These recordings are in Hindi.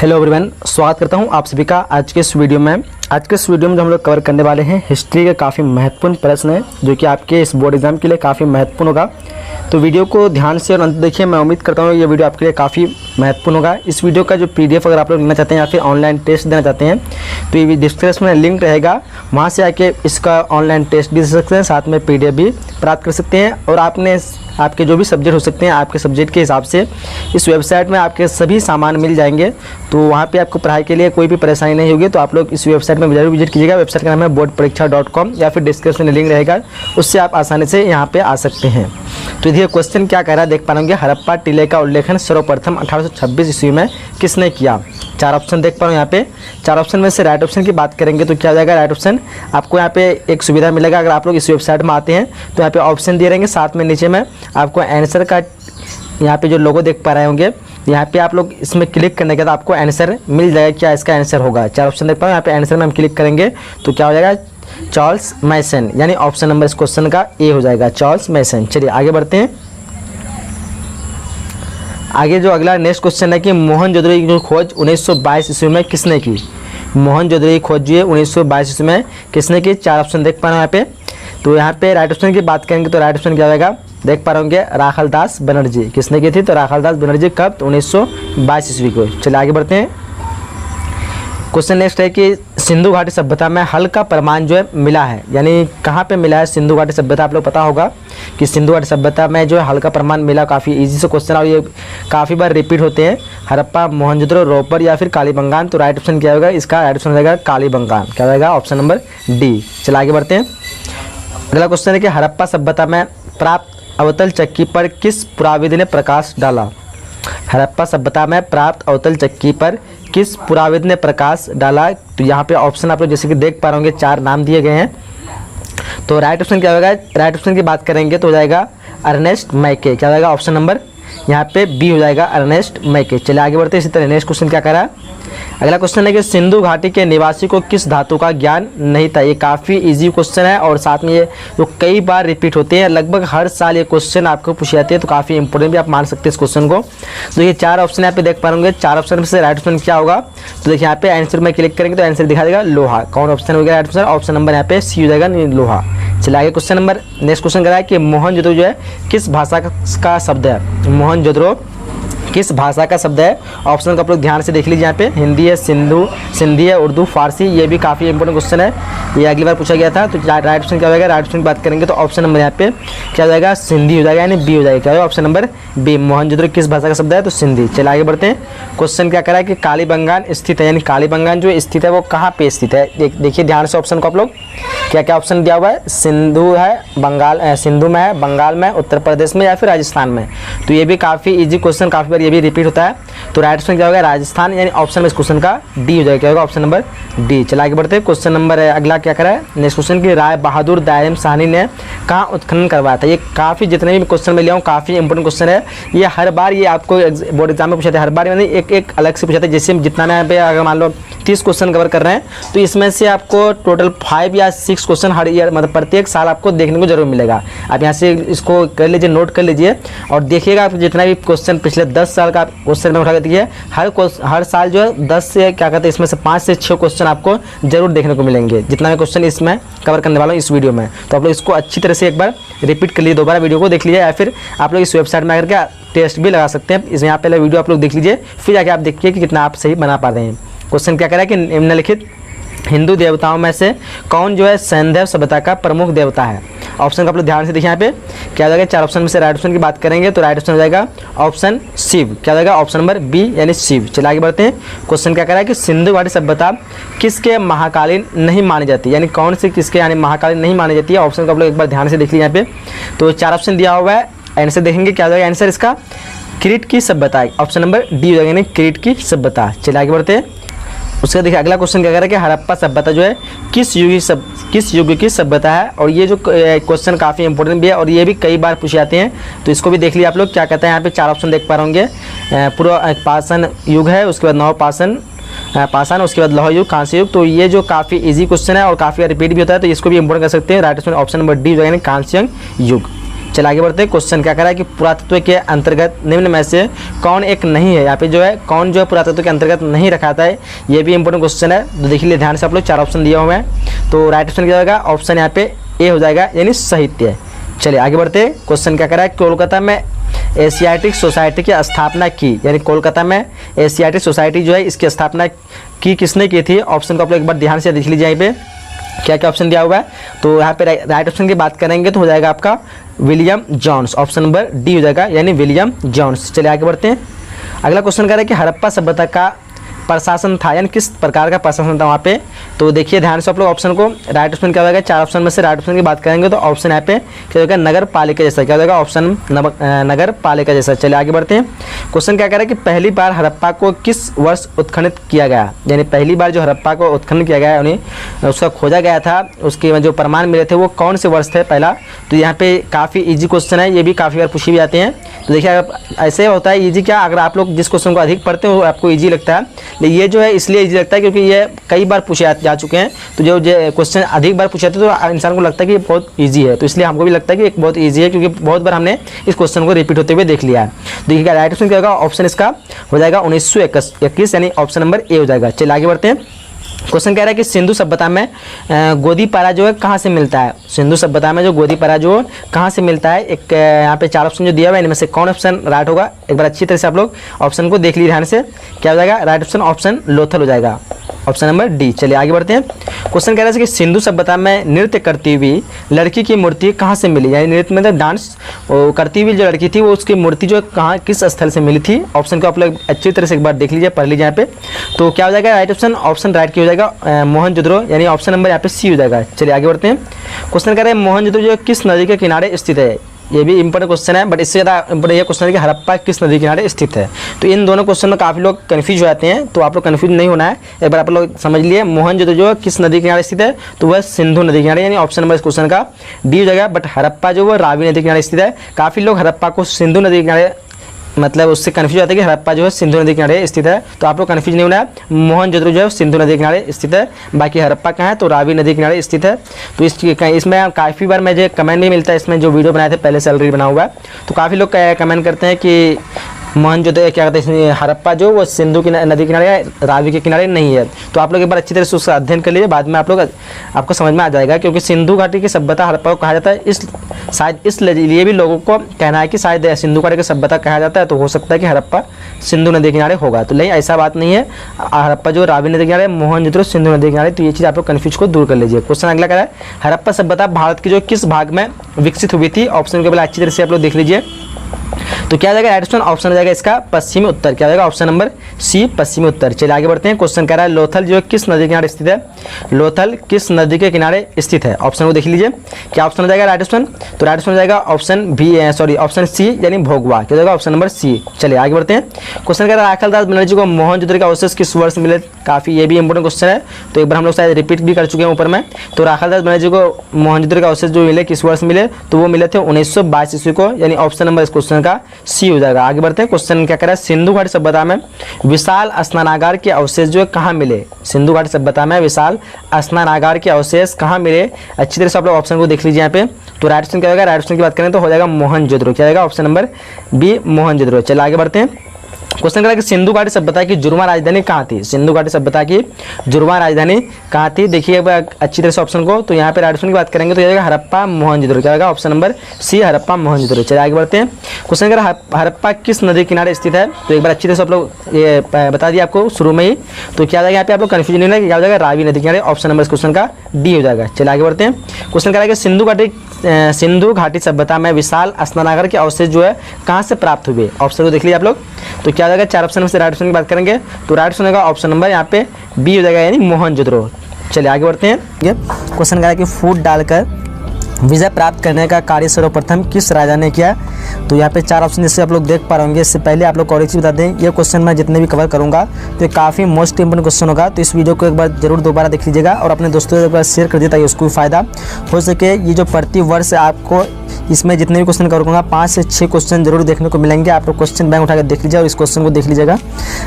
हेलो एवरीवन, स्वागत करता हूं आप सभी का आज के इस वीडियो में। आज के इस वीडियो में जो हम लोग कवर करने वाले हैं हिस्ट्री के काफ़ी महत्वपूर्ण प्रश्न हैं जो कि आपके इस बोर्ड एग्जाम के लिए काफ़ी महत्वपूर्ण होगा। तो वीडियो को ध्यान से और अंत देखिए। मैं उम्मीद करता हूँ ये वीडियो आपके लिए काफ़ी महत्वपूर्ण होगा। इस वीडियो का जो PDF अगर आप लोग लेना चाहते हैं या फिर ऑनलाइन टेस्ट देना चाहते हैं तो ये डिस्क्रिप्शन में लिंक रहेगा, वहाँ से आके इसका ऑनलाइन टेस्ट भी दे सकते हैं, साथ में PDF भी प्राप्त कर सकते हैं। और आपके जो भी सब्जेक्ट हो सकते हैं आपके सब्जेक्ट के हिसाब से इस वेबसाइट में आपके सभी सामान मिल जाएंगे। तो वहाँ पे आपको पढ़ाई के लिए कोई भी परेशानी नहीं होगी। तो आप लोग इस वेबसाइट में जरूर विजिट कीजिएगा। वेबसाइट का नाम है boardpareekshha.com या फिर डिस्क्रिप्शन में लिंक रहेगा, उससे आप आसानी से यहाँ पे आ सकते हैं। तो देखिए क्वेश्चन क्या कह रहा है, देख पा रहे हड़प्पा टीले का उल्लेखन सर्वप्रथम 1826 ईस्वी में किसने किया। 4 ऑप्शन देख पा रहे हो यहाँ पे। 4 ऑप्शन में से राइट ऑप्शन की बात करेंगे तो क्या हो जाएगा राइट ऑप्शन। आपको यहाँ पे एक सुविधा मिलेगा, अगर आप लोग इस वेबसाइट में आते हैं तो यहाँ पे ऑप्शन दिए रहेंगे, साथ में नीचे में आपको आंसर का यहाँ पे जो लोगो देख पा रहे होंगे, यहाँ पे आप लोग इसमें क्लिक करने के बाद आपको आंसर मिल जाएगा, क्या इसका आंसर होगा। 4 ऑप्शन देख पा रहे हो, यहाँ पे आंसर में हम क्लिक करेंगे तो क्या हो जाएगा चार्ल्स मैसन, यानी ऑप्शन नंबर इस क्वेश्चन का ए हो जाएगा, चार्ल्स मैसन। चलिए आगे बढ़ते हैं। आगे जो अगला नेक्स्ट क्वेश्चन है कि मोहनजोदड़ो की खोज 1922 ईस्वी में किसने की। मोहनजोदड़ो की खोज जो है 1922 ईस्वी में किसने की। 4 ऑप्शन देख पा रहे हैं यहाँ पे। तो यहाँ पे राइट ऑप्शन की बात करेंगे तो राइट ऑप्शन क्या होगा, देख पा रहे होंगे राखालदास बनर्जी। किसने की थी, तो राखालदास बनर्जी। कब, 1922 ईस्वी को। चलिए आगे बढ़ते हैं। क्वेश्चन नेक्स्ट है कि सिंधु घाटी सभ्यता में हल का प्रमाण जो है मिला है, यानी कहाँ पे मिला है सिंधु घाटी सभ्यता। आप लोग पता होगा कि सिंधु घाटी सभ्यता में जो है हल का प्रमाण मिला। काफ़ी इजी से क्वेश्चन और ये काफ़ी बार रिपीट होते हैं। हड़प्पा, मोहनजोदड़ो, रोपर या फिर कालीबंगान। तो राइट ऑप्शन क्या होगा इसका, राइट ऑप्शन रहेगा कालीबंगान। क्या रहेगा ऑप्शन नंबर डी। चलिए आगे बढ़ते हैं। अगला क्वेश्चन है कि हड़प्पा सभ्यता में प्राप्त अवतल चक्की पर किस पुराविद ने प्रकाश डाला। हड़प्पा सभ्यता में प्राप्त अवतल चक्की पर किस पुराविद ने प्रकाश डाला। तो यहाँ पे ऑप्शन आप लोग जैसे कि देख पा रहे होंगे 4 नाम दिए गए हैं। तो राइट ऑप्शन क्या होगा, राइट ऑप्शन की बात करेंगे तो हो जाएगा अर्नेस्ट मैके। क्या होगा ऑप्शन नंबर यहाँ पे बी हो जाएगा, अर्नेस्ट मैके। चलिए आगे बढ़ते हैं। इसी तरह नेक्स्ट क्वेश्चन क्या कर रहा है। अगला क्वेश्चन है कि सिंधु घाटी के निवासी को किस धातु का ज्ञान नहीं था। ये काफ़ी इजी क्वेश्चन है और साथ में ये जो कई बार रिपीट होते हैं, लगभग हर साल ये क्वेश्चन आपको पूछे जाते हैं, तो काफ़ी इंपॉर्टेंट भी आप मान सकते हैं इस क्वेश्चन को। तो ये 4 ऑप्शन यहाँ पे देख पा होंगे। 4 ऑप्शन में से राइट ऑप्शन क्या होगा, तो देखिए यहाँ पे आंसर में क्लिक करेंगे तो आंसर दिखा देगा लोहा। कौन ऑप्शन हो गया राइट ऑप्शन, ऑप्शन नंबर यहाँ पे सी हो जाएगा, लोहा। चलिए आगे क्वेश्चन नंबर नेक्स्ट क्वेश्चन कर रहा है कि मोहनजोदड़ो जो है किस भाषा का शब्द है। मोहनजोदड़ो किस भाषा का शब्द है। ऑप्शन को आप लोग ध्यान से देख लीजिए। यहाँ पे हिंदी है, सिंधी है, उर्दू, फारसी। ये भी काफ़ी इंपॉर्टेंट क्वेश्चन है, ये अगली बार पूछा गया था। तो राइट ऑप्शन क्या होगा, राइट ऑप्शन की बात करेंगे तो ऑप्शन नंबर यहाँ पे क्या हो जाएगा, सिंधी हो जाएगा, यानी बी हो जाएगा। क्या होगा ऑप्शन नंबर बी, मोहनजोदड़ो किस भाषा का शब्द है, तो सिंधी। चलिए आगे बढ़ते हैं। क्वेश्चन क्या करा है कि कालीबंगान स्थित है, यानी कालीबंगान जो स्थित है वो कहाँ पे स्थित है। देखिए ध्यान से ऑप्शन को आप लोग, क्या क्या ऑप्शन दिया हुआ है। सिंधु है, बंगाल, सिंधु में है, बंगाल में, उत्तर प्रदेश में या फिर राजस्थान में। तो ये भी काफ़ी इजी क्वेश्चन, काफ़ी बार ये भी रिपीट होता है। तो राइट ऑप्शन क्या होगा, राजस्थान, यानी ऑप्शन में इस क्वेश्चन का डी हो जाएगा। क्या होगा ऑप्शन नंबर डी। चला आगे बढ़ते हैं। क्वेश्चन नंबर अगला क्या करा है नेक्स्ट क्वेश्चन की राय बहादुर दायम साहनी ने कहाँ उत्खनन करवाया था। ये काफ़ी जितने भी क्वेश्चन में लिया हूँ काफ़ी इंपॉर्टेंट क्वेश्चन है। ये हर बार ये आपको बोर्ड एग्जाम में पूछाते हैं, हर बार यानी एक अलग से पूछाते हैं। जैसे जितना मैं यहाँ पे अगर मान लो 30 क्वेश्चन कवर कर रहे हैं तो इसमें से आपको टोटल 5 या 6 क्वेश्चन हर ईयर मतलब प्रत्येक साल आपको देखने को जरूर मिलेगा। आप यहाँ से इसको कर लीजिए, नोट कर लीजिए और देखिएगा आप जितना भी क्वेश्चन पिछले 10 साल का क्वेश्चन में उठा करती है, हर साल जो है 10 से क्या कहते हैं इसमें से 5 से 6 क्वेश्चन आपको जरूर देखने को मिलेंगे, जितना भी क्वेश्चन इसमें कवर करने वाला हूँ इस वीडियो में। तो आप लोग इसको अच्छी तरह से एक बार रिपीट कर लीजिए, दोबारा वीडियो को देख लीजिए, या फिर आप लोग इस वेबसाइट में आकर के टेस्ट भी लगा सकते हैं। इसमें यहाँ पहले वीडियो आप लोग देख लीजिए, फिर जाके आप देखिए कि कितना आप सही बना पा रहे हैं। क्वेश्चन क्या कह रहा है कि निम्नलिखित हिंदू देवताओं में से कौन जो है सैंधव सभ्यता का प्रमुख देवता है। ऑप्शन का आप लोग ध्यान से देखिए यहाँ पे क्या हो जाएगा। 4 ऑप्शन में से राइट ऑप्शन की बात करेंगे तो राइट ऑप्शन हो जाएगा ऑप्शन शिव। क्या हो जाएगा ऑप्शन नंबर बी, यानी शिव। चलिए आगे बढ़ते हैं। क्वेश्चन क्या कह रहा है कि सिंधु घाटी सभ्यता किसके महाकालीन नहीं मानी जाती, यानी कौन से किसके यानी महाकालीन नहीं मानी जाती है। ऑप्शन को आप लोग एक बार ध्यान से देख लीजिए यहाँ पे। तो 4 ऑप्शन दिया हुआ है, आंसर देखेंगे क्या हो जाएगा आंसर इसका क्रीट की सभ्यता। ऑप्शन नंबर डी हो जाएगा, यानी क्रीट की सभ्यता। चलिए आगे बढ़ते हैं। उसका देखिए अगला क्वेश्चन क्या कह रहा है कि हड़प्पा सभ्यता जो है किस युग की सभ्यता है। और ये जो क्वेश्चन काफ़ी इंपॉर्टेंट भी है और ये भी कई बार पूछे जाते हैं, तो इसको भी देख लिया आप लोग। क्या कहते हैं यहाँ पे 4 ऑप्शन देख पा रहे होंगे। पूर्व पाषाण युग है, उसके बाद नव पाषाण, उसके बाद लौह युग, कांस्य युग। तो ये जो काफ़ी इजी क्वेश्चन है और काफ़ी रिपीट भी होता है, तो इसको भी इंपॉर्टेंट कर सकते हैं। राइट ऑप्शन नंबर डी हो जाएगा, कांस्य युग। चल आगे बढ़ते हैं। क्वेश्चन क्या कह रहा है कि पुरातत्व के अंतर्गत निम्न में से कौन एक नहीं है। यहाँ पे जो है कौन जो है पुरातत्व के अंतर्गत नहीं रखा था है, ये भी इंपॉर्टेंट क्वेश्चन है। तो देख लीजिए ध्यान से आप लोग, 4 ऑप्शन दिए हुए हैं। तो राइट ऑप्शन क्या होगा, ऑप्शन यहाँ पे ए हो जाएगा, यानी साहित्य। चलिए आगे बढ़ते हैं। क्वेश्चन क्या कह रहा है, कोलकाता में एशियाटिक सोसाइटी की स्थापना की, यानी कोलकाता में एशियाटिक सोसाइटी जो है इसकी स्थापना की किसने की थी। ऑप्शन को आप लोग एक बार ध्यान से देख लीजिए, यहाँ पे क्या क्या ऑप्शन दिया हुआ है। तो यहाँ पे राइट ऑप्शन की बात करेंगे तो हो जाएगा आपका William Jones, option number D हो जाएगा, यानी विलियम जॉन्स। चलिए आगे बढ़ते हैं। अगला क्वेश्चन कह रहा है कि हड़प्पा सभ्यता का प्रशासन था, यानी किस प्रकार का प्रशासन था वहाँ पे। तो देखिए ध्यान से आप लोग ऑप्शन को, राइट ऑप्शन क्या होगा, 4 ऑप्शन में से राइट ऑप्शन की बात करेंगे तो ऑप्शन यहाँ पे क्या होगा, नगर पालिका जैसा। क्या होगा, ऑप्शन नगर पालिका जैसा। चलिए आगे बढ़ते हैं। क्वेश्चन क्या कह रहा है कि पहली बार हड़प्पा को किस वर्ष उत्खनन किया गया, यानी पहली बार जो हड़प्पा को उत्खनन किया गया, यानी उसका खोजा गया था, उसके जो प्रमाण मिले थे वो कौन से वर्ष थे पहला। तो यहाँ पे काफ़ी ईजी क्वेश्चन है, ये भी काफ़ी बार पूछे भी जाते हैं। तो देखिए ऐसे होता है ईजी क्या, अगर आप लोग जिस क्वेश्चन को अधिक पढ़ते हो वो आपको ईजी लगता है, लेकिन ये जो है इसलिए ईजी लगता है क्योंकि ये कई बार पूछे जा चुके हैं। तो जो क्वेश्चन अधिक बार पूछे जाते हैं तो इंसान को लगता है कि ये बहुत ईजी है, तो इसलिए हमको भी लगता है कि एक बहुत ईजी है, क्योंकि बहुत बार हमने इस क्वेश्चन को रिपीट होते हुए देख लिया है। देखिएगा राइट ऑप्शन क्या होगा, ऑप्शन इसका हो जाएगा 1921, यानी ऑप्शन नंबर ए हो जाएगा। चलिए आगे बढ़ते हैं। क्वेश्चन कह रहा है कि सिंधु सभ्यता में गोदीपारा जो है कहाँ से मिलता है। सिंधु सभ्यता में जो गोदीपारा जो कहाँ से मिलता है, एक यहाँ पे 4 ऑप्शन जो दिया हुआ है, इनमें से कौन ऑप्शन राइट होगा, एक बार अच्छी तरह से आप लोग ऑप्शन को देख लीजिए ध्यान से। क्या हो जाएगा, राइट ऑप्शन ऑप्शन लोथल हो जाएगा, ऑप्शन नंबर डी। चलिए आगे बढ़ते हैं। क्वेश्चन कह रहा है कि सिंधु सभ्यता में नृत्य करती हुई लड़की की मूर्ति कहाँ से मिली, यानी नृत्य मतलब डांस करती हुई जो लड़की थी वो उसकी मूर्ति जो कहाँ किस स्थल से मिली थी। ऑप्शन को आप लोग अच्छी तरह से एक बार देख लीजिए, पढ़ लीजिए यहाँ पे। तो क्या हो जाएगा, राइट ऑप्शन ऑप्शन राइट की हो जाएगा मोहनजोदड़ो, यानी ऑप्शन नंबर यहाँ पे सी हो जाएगा। चलिए आगे बढ़ते हैं। क्वेश्चन कह रहे हैं मोहनजोदड़ो जो किस नदी के किनारे स्थित है। ये भी इंपॉर्टेंट क्वेश्चन है, बट इससे ज़्यादा इंपॉर्टेंट ये क्वेश्चन है कि हड़प्पा किस नदी के किनारे स्थित है। तो इन दोनों क्वेश्चन में काफ़ी लोग कन्फ्यूज हो जाते हैं, तो आप लोग कन्फ्यूज नहीं होना है, एक बार आप लोग समझ लिए। मोहनजोदड़ो जो किस नदी के किनारे स्थित है, तो वह सिंधु नदी के किनारे, यानी ऑप्शन नंबर इस क्वेश्चन का डी हो जाएगा। बट हड़प्पा जो वो रावी नदी के किनारे स्थित है। काफ़ी लोग हड़प्पा को सिंधु नदी के किनारे मतलब उससे कन्फ्यूज होता है कि हड़प्पा जो है सिंधु नदी के किनारे स्थित है, तो आप लोग कन्फ्यूज नहीं होना है। मोहनजोदड़ो जो है सिंधु नदी के किनारे स्थित है, बाकी हड़प्पा कहाँ है, तो रावी नदी के किनारे स्थित है। तो इसमें काफ़ी बार मुझे कमेंट भी मिलता है, इसमें जो वीडियो बनाए थे पहले से ऑलरेडी बना हुआ है, तो काफ़ी लोग कमेंट करते हैं कि मोहनजोदड़ो क्या कहते हैं, हड़प्पा जो वो सिंधु की नदी किनारे या रावी के किनारे नहीं है। तो आप लोग एक बार अच्छी तरह से उसका अध्ययन कर लीजिए, बाद में आप लोग आपको समझ में आ जाएगा। क्योंकि सिंधु घाटी की सभ्यता हड़प्पा को कहा जाता है, इस शायद इसलिए भी लोगों को कहना है कि शायद सिंधु घाटी की सभ्यता कहा जाता है, तो हो सकता है कि हड़प्पा सिंधु नदी के किनारे होगा। तो नहीं, ऐसा बात नहीं है। हड़प्पा जो रावी नदी के किनारे, मोहनजोदड़ो सिंधु नदी के किनारे। तो ये चीज़ आप लोग कन्फ्यूज को दूर कर लीजिए। क्वेश्चन अगला कह रहा है हड़प्पा सभ्यता भारत की जो किस भाग में विकसित हुई थी। ऑप्शन के पहले अच्छी तरह से आप लोग देख लीजिए। तो क्या जाएगा, राइट ऑप्शन हो जाएगा इसका पश्चिमी उत्तर। क्या जाएगा, ऑप्शन नंबर सी पश्चिमी उत्तर। चलिए आगे बढ़ते हैं। क्वेश्चन कह रहा है लोथल जो किस नदी के किनारे स्थित है। लोथल किस नदी के किनारे स्थित है, ऑप्शन को देख लीजिए। क्या ऑप्शन हो जाएगा राइट ऑप्शन, तो राइट ऑप्शन हो जाएगा option B, sorry option C, यानी भोगवा। क्या जाएगा, ऑप्शन नंबर सी। चलिए आगे बढ़ते हैं। क्वेश्चन कह रहा है राखालदास बनर्जी को मोहनजोदड़ो का अवशेष किस वर्ष मिले। काफ़ी ये भी इंपॉर्टेंट क्वेश्चन है, तो एक बार हम लोग शायद रिपीट भी कर चुके हैं ऊपर में। तो राखालदास बनर्जी को मोहनजोदड़ो का अवशेष जो मिले किस वर्ष मिले, तो वो मिले थे 1922 ईस्वी को, यानी ऑप्शन नंबर इस क्वेश्चन का सी हो जाएगा। आगे बढ़ते हैं। क्वेश्चन क्या कह रहा है सिंधु घाटी सभ्यता में विशाल स्नानागार के अवशेष जो कहाँ मिले। सिंधु घाटी सभ्यता में विशाल स्नानागार के अवशेष कहाँ मिले, अच्छी तरह से आप लोग ऑप्शन को देख लीजिए यहाँ पे। तो राइट ऑप्शन क्या होगा, राइट ऑप्शन की बात करें तो हो जाएगा मोहनजोदड़ो। क्या जाएगा, ऑप्शन नंबर बी मोहनजोदड़ो। चलिए आगे बढ़ते हैं। क्वेश्चन कह रहा है कि सिंधु घाटी सभ्यता की जुर्मा राजधानी कहाँ थी। सिंधु घाटी सभ्यता की जुर्मा राजधानी कहाँ थी, देखिए अच्छी तरह से ऑप्शन को। तो यहाँ पे राइट ऑप्शन की बात करेंगे तो ये जाएगा हड़प्पा मोहनजोदड़ो। क्या होगा, option number C Harappa Mohenjodaro. चलिए आगे बढ़ते हैं। क्वेश्चन कह रहा है हड़प्पा किस नदी किनारे स्थित है। तो एक बार अच्छी तरह से आप लोग ये बता दिया आपको शुरू में ही। तो क्या जाएगा यहाँ पे आप लोग कन्फ्यूजन नहीं होगा, क्या हो जाएगा रावी नदी किनारे, ऑप्शन नंबर इस क्वेश्चन का डी हो जाएगा। चलिए आगे बढ़ते हैं। क्वेश्चन कह रहा है कि सिंधु घाटी सभ्यता में विशाल स्नानागार के अवशेष जो है कहाँ से प्राप्त हुए। ऑप्शन को देख लीजिए आप लोग। तो क्या हो जाएगा, 4 ऑप्शन में से राइट ऑप्शन की बात करेंगे तो राइट ऑप्शन होगा ऑप्शन नंबर यहाँ पे बी हो जाएगा, यानी मोहनजोदड़ो। चलिए आगे बढ़ते हैं। क्वेश्चन कह रहा है कि फूट डालकर विजय प्राप्त करने का कार्य सर्वप्रथम किस राजा ने किया। तो यहाँ पे 4 ऑप्शन जैसे आप लोग देख पा रहे होंगे। इससे पहले आप लोग को और एक चीज़ बता दें, ये क्वेश्चन मैं जितने भी कवर करूँगा तो काफ़ी मोस्ट इंपोर्टेंट क्वेश्चन होगा। तो इस वीडियो को एक बार जरूर दोबारा देख लीजिएगा और अपने दोस्तों को एक बार शेयर कर दिए ताकि उसको भी फायदा हो सके। ये जो प्रति वर्ष आपको इसमें जितने भी क्वेश्चन कवर करूँगा 5 से 6 क्वेश्चन जरूर देखने को मिलेंगे। आप लोग क्वेश्चन बैंक उठाकर देख लीजिए और इस क्वेश्चन को देख लीजिएगा,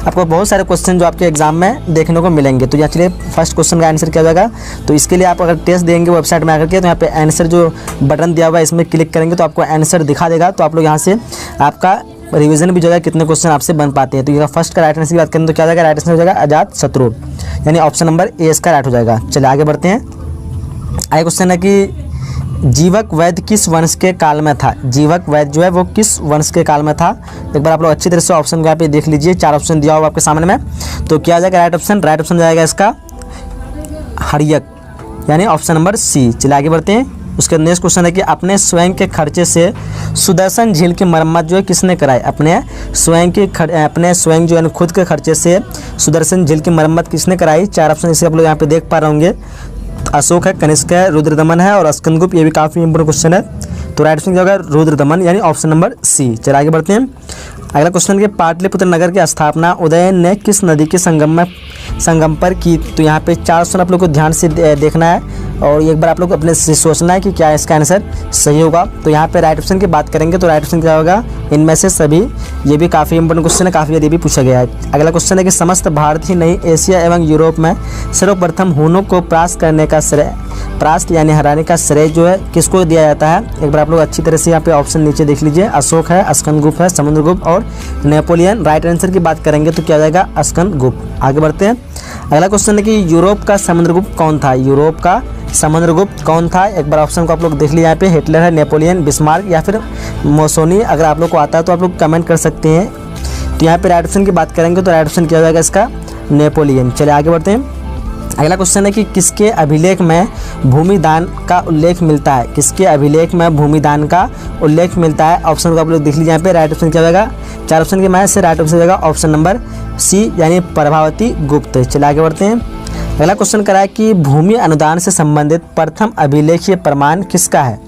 आपको बहुत सारे क्वेश्चन जो आपके एग्जाम में देखने को मिलेंगे। तो यहाँ चलिए फर्स्ट क्वेश्चन का आंसर क्या होगा। तो इसके लिए आप अगर टेस्ट देंगे वेबसाइट में आकर के तो यहाँ पे आंसर जो जो बटन दिया हुआ है इसमें क्लिक करेंगे तो आपको आंसर दिखा देगा। तो आप लोग यहाँ से आपका रिवीजन भी जो है कितने क्वेश्चन आपसे बन पाते हैं। तो ये फर्स्ट का राइट आंसर की बात करें तो क्या हो जाएगा, राइट आंसर हो जाएगा अजात शत्रु, यानी ऑप्शन नंबर ए इसका राइट हो जाएगा। चलिए आगे बढ़ते हैं। आगे क्वेश्चन है कि जीवक वैद्य किस वंश के काल में था। जीवक वैद्य जो है वो किस वंश के काल में था। एक बार आप लोग अच्छी तरह से ऑप्शन को यहाँ पे देख लीजिए, 4 ऑप्शन दिया हुआ आपके सामने में। तो क्या हो जाएगा राइट ऑप्शन, राइट ऑप्शन जाएगा इसका हर्यक, यानी ऑप्शन नंबर सी। चलिए आगे बढ़ते हैं। उसके नेक्स्ट क्वेश्चन है कि अपने स्वयं के खर्चे से सुदर्शन झील की मरम्मत जो है किसने कराई। अपने स्वयं जो है खुद के खर्चे से सुदर्शन झील की मरम्मत किसने कराई। 4 ऑप्शन इसे आप लोग यहाँ पे देख पा रहे होंगे। अशोक है, कनिष्क है, रुद्रदमन है और स्कंदगुप्त। ये भी काफ़ी इंपोर्टेंट क्वेश्चन है। तो राइट ऑप्शन क्या होगा, रुद्रदमन, यानी ऑप्शन नंबर सी। चलिए आगे बढ़ते हैं। अगला क्वेश्चन है पाटलिपुत्र नगर की स्थापना उदयन ने किस नदी के संगम पर की। तो यहाँ पे 4 ऑप्शन आप लोग को ध्यान से देखना है और एक बार आप लोग अपने से सोचना है कि क्या इसका आंसर सही होगा। तो यहाँ पे राइट ऑप्शन की बात करेंगे तो राइट ऑप्शन क्या होगा, इनमें से सभी। ये भी काफ़ी इंपोर्टेंट क्वेश्चन है, काफ़ी ये भी पूछा गया है। अगला क्वेश्चन है कि समस्त भारतीय नई एशिया एवं यूरोप में सर्वप्रथम हुनों को परास्त करने का श्रेय, परास्त यानी हराने का श्रेय जो है किसको दिया जाता है। एक बार आप लोग अच्छी तरह से यहाँ पे ऑप्शन नीचे देख लीजिए। अशोक है, स्कंदगुप्त है, समुद्रगुप्त और नेपोलियन। राइट आंसर की बात करेंगे तो क्या हो जाएगा, स्कंदगुप्त। आगे बढ़ते हैं। अगला क्वेश्चन है कि यूरोप का समुद्रगुप्त कौन था। यूरोप का समुद्रगुप्त कौन था। एक बार ऑप्शन को आप लोग देख लीजिए यहाँ पे, हिटलर है, नेपोलियन, बिस्मार्क या फिर मोसोनी। अगर आप लोग को आता है तो आप लोग कमेंट कर सकते हैं। तो यहाँ पे राइट ऑप्शन की बात करेंगे तो राइट ऑप्शन क्या हो जाएगा इसका, नेपोलियन। चलिए आगे बढ़ते हैं। अगला क्वेश्चन है कि किसके अभिलेख में भूमिदान का उल्लेख मिलता है। किसके अभिलेख में भूमिदान का उल्लेख मिलता है। ऑप्शन को आप लोग देख लीजिए यहाँ पे, राइट ऑप्शन क्या होगा, 4 ऑप्शन के में से राइट ऑप्शन जाएगा ऑप्शन नंबर सी, यानी प्रभावती गुप्त। चलिए आगे बढ़ते हैं। अगला क्वेश्चन करा है कि भूमि अनुदान से संबंधित प्रथम अभिलेखीय प्रमाण किसका है।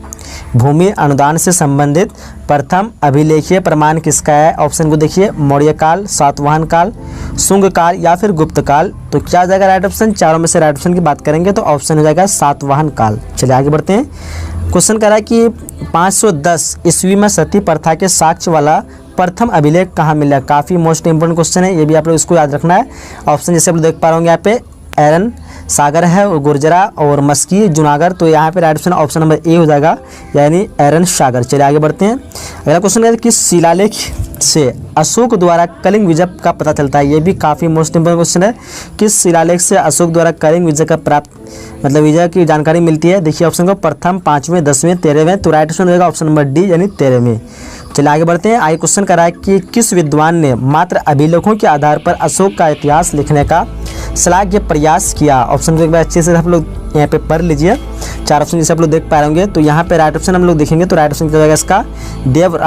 भूमि अनुदान से संबंधित प्रथम अभिलेखीय प्रमाण किसका है। ऑप्शन को देखिए, मौर्य काल, सातवाहन काल, शुंग काल या फिर गुप्त काल। तो क्या जाएगा राइट ऑप्शन, चारों में से राइट ऑप्शन की बात करेंगे तो ऑप्शन हो जाएगा सातवाहन काल। चलिए आगे बढ़ते हैं। क्वेश्चन करा है कि 510 ईस्वी में सती प्रथा के साक्ष्य वाला प्रथम अभिलेख कहाँ मिला। काफ़ी मोस्ट इंपोर्टेंट क्वेश्चन है, ये भी आप लोग इसको याद रखना है। ऑप्शन जैसे आप लोग देख पा रहे होंगे यहाँ पे, एरन सागर है और गुर्जरा और मस्की जूनागढ़। तो यहाँ पे right option option number A हो जाएगा, यानी एरन सागर। चलिए आगे बढ़ते हैं। अगला क्वेश्चन है किस शिलालेख से अशोक द्वारा कलिंग विजय का पता चलता है। ये भी काफ़ी मोस्ट इंपोर्टेंट क्वेश्चन है। किस शिलालेख से अशोक द्वारा कलिंग विजय का मतलब विजय की जानकारी मिलती है। देखिए ऑप्शन को, प्रथम, 5वें, 10वें, 13वें। तो राइट ऑप्शन रहेगा ऑप्शन नंबर डी, यानी 13वें। चलिए आगे बढ़ते हैं। आगे क्वेश्चन करा है कि किस विद्वान ने मात्र अभिलेखों के आधार पर अशोक का इतिहास लिखने का श्लाघ्य प्रयास किया। ऑप्शन को एक बार अच्छे से आप लोग यहाँ पे पढ़ लीजिए। 4 ऑप्शन जैसे आप लोग देख पा रहे होंगे। तो यहाँ पे राइट ऑप्शन हम लोग देखेंगे तो राइट ऑप्शन क्या होगा इसका, देवत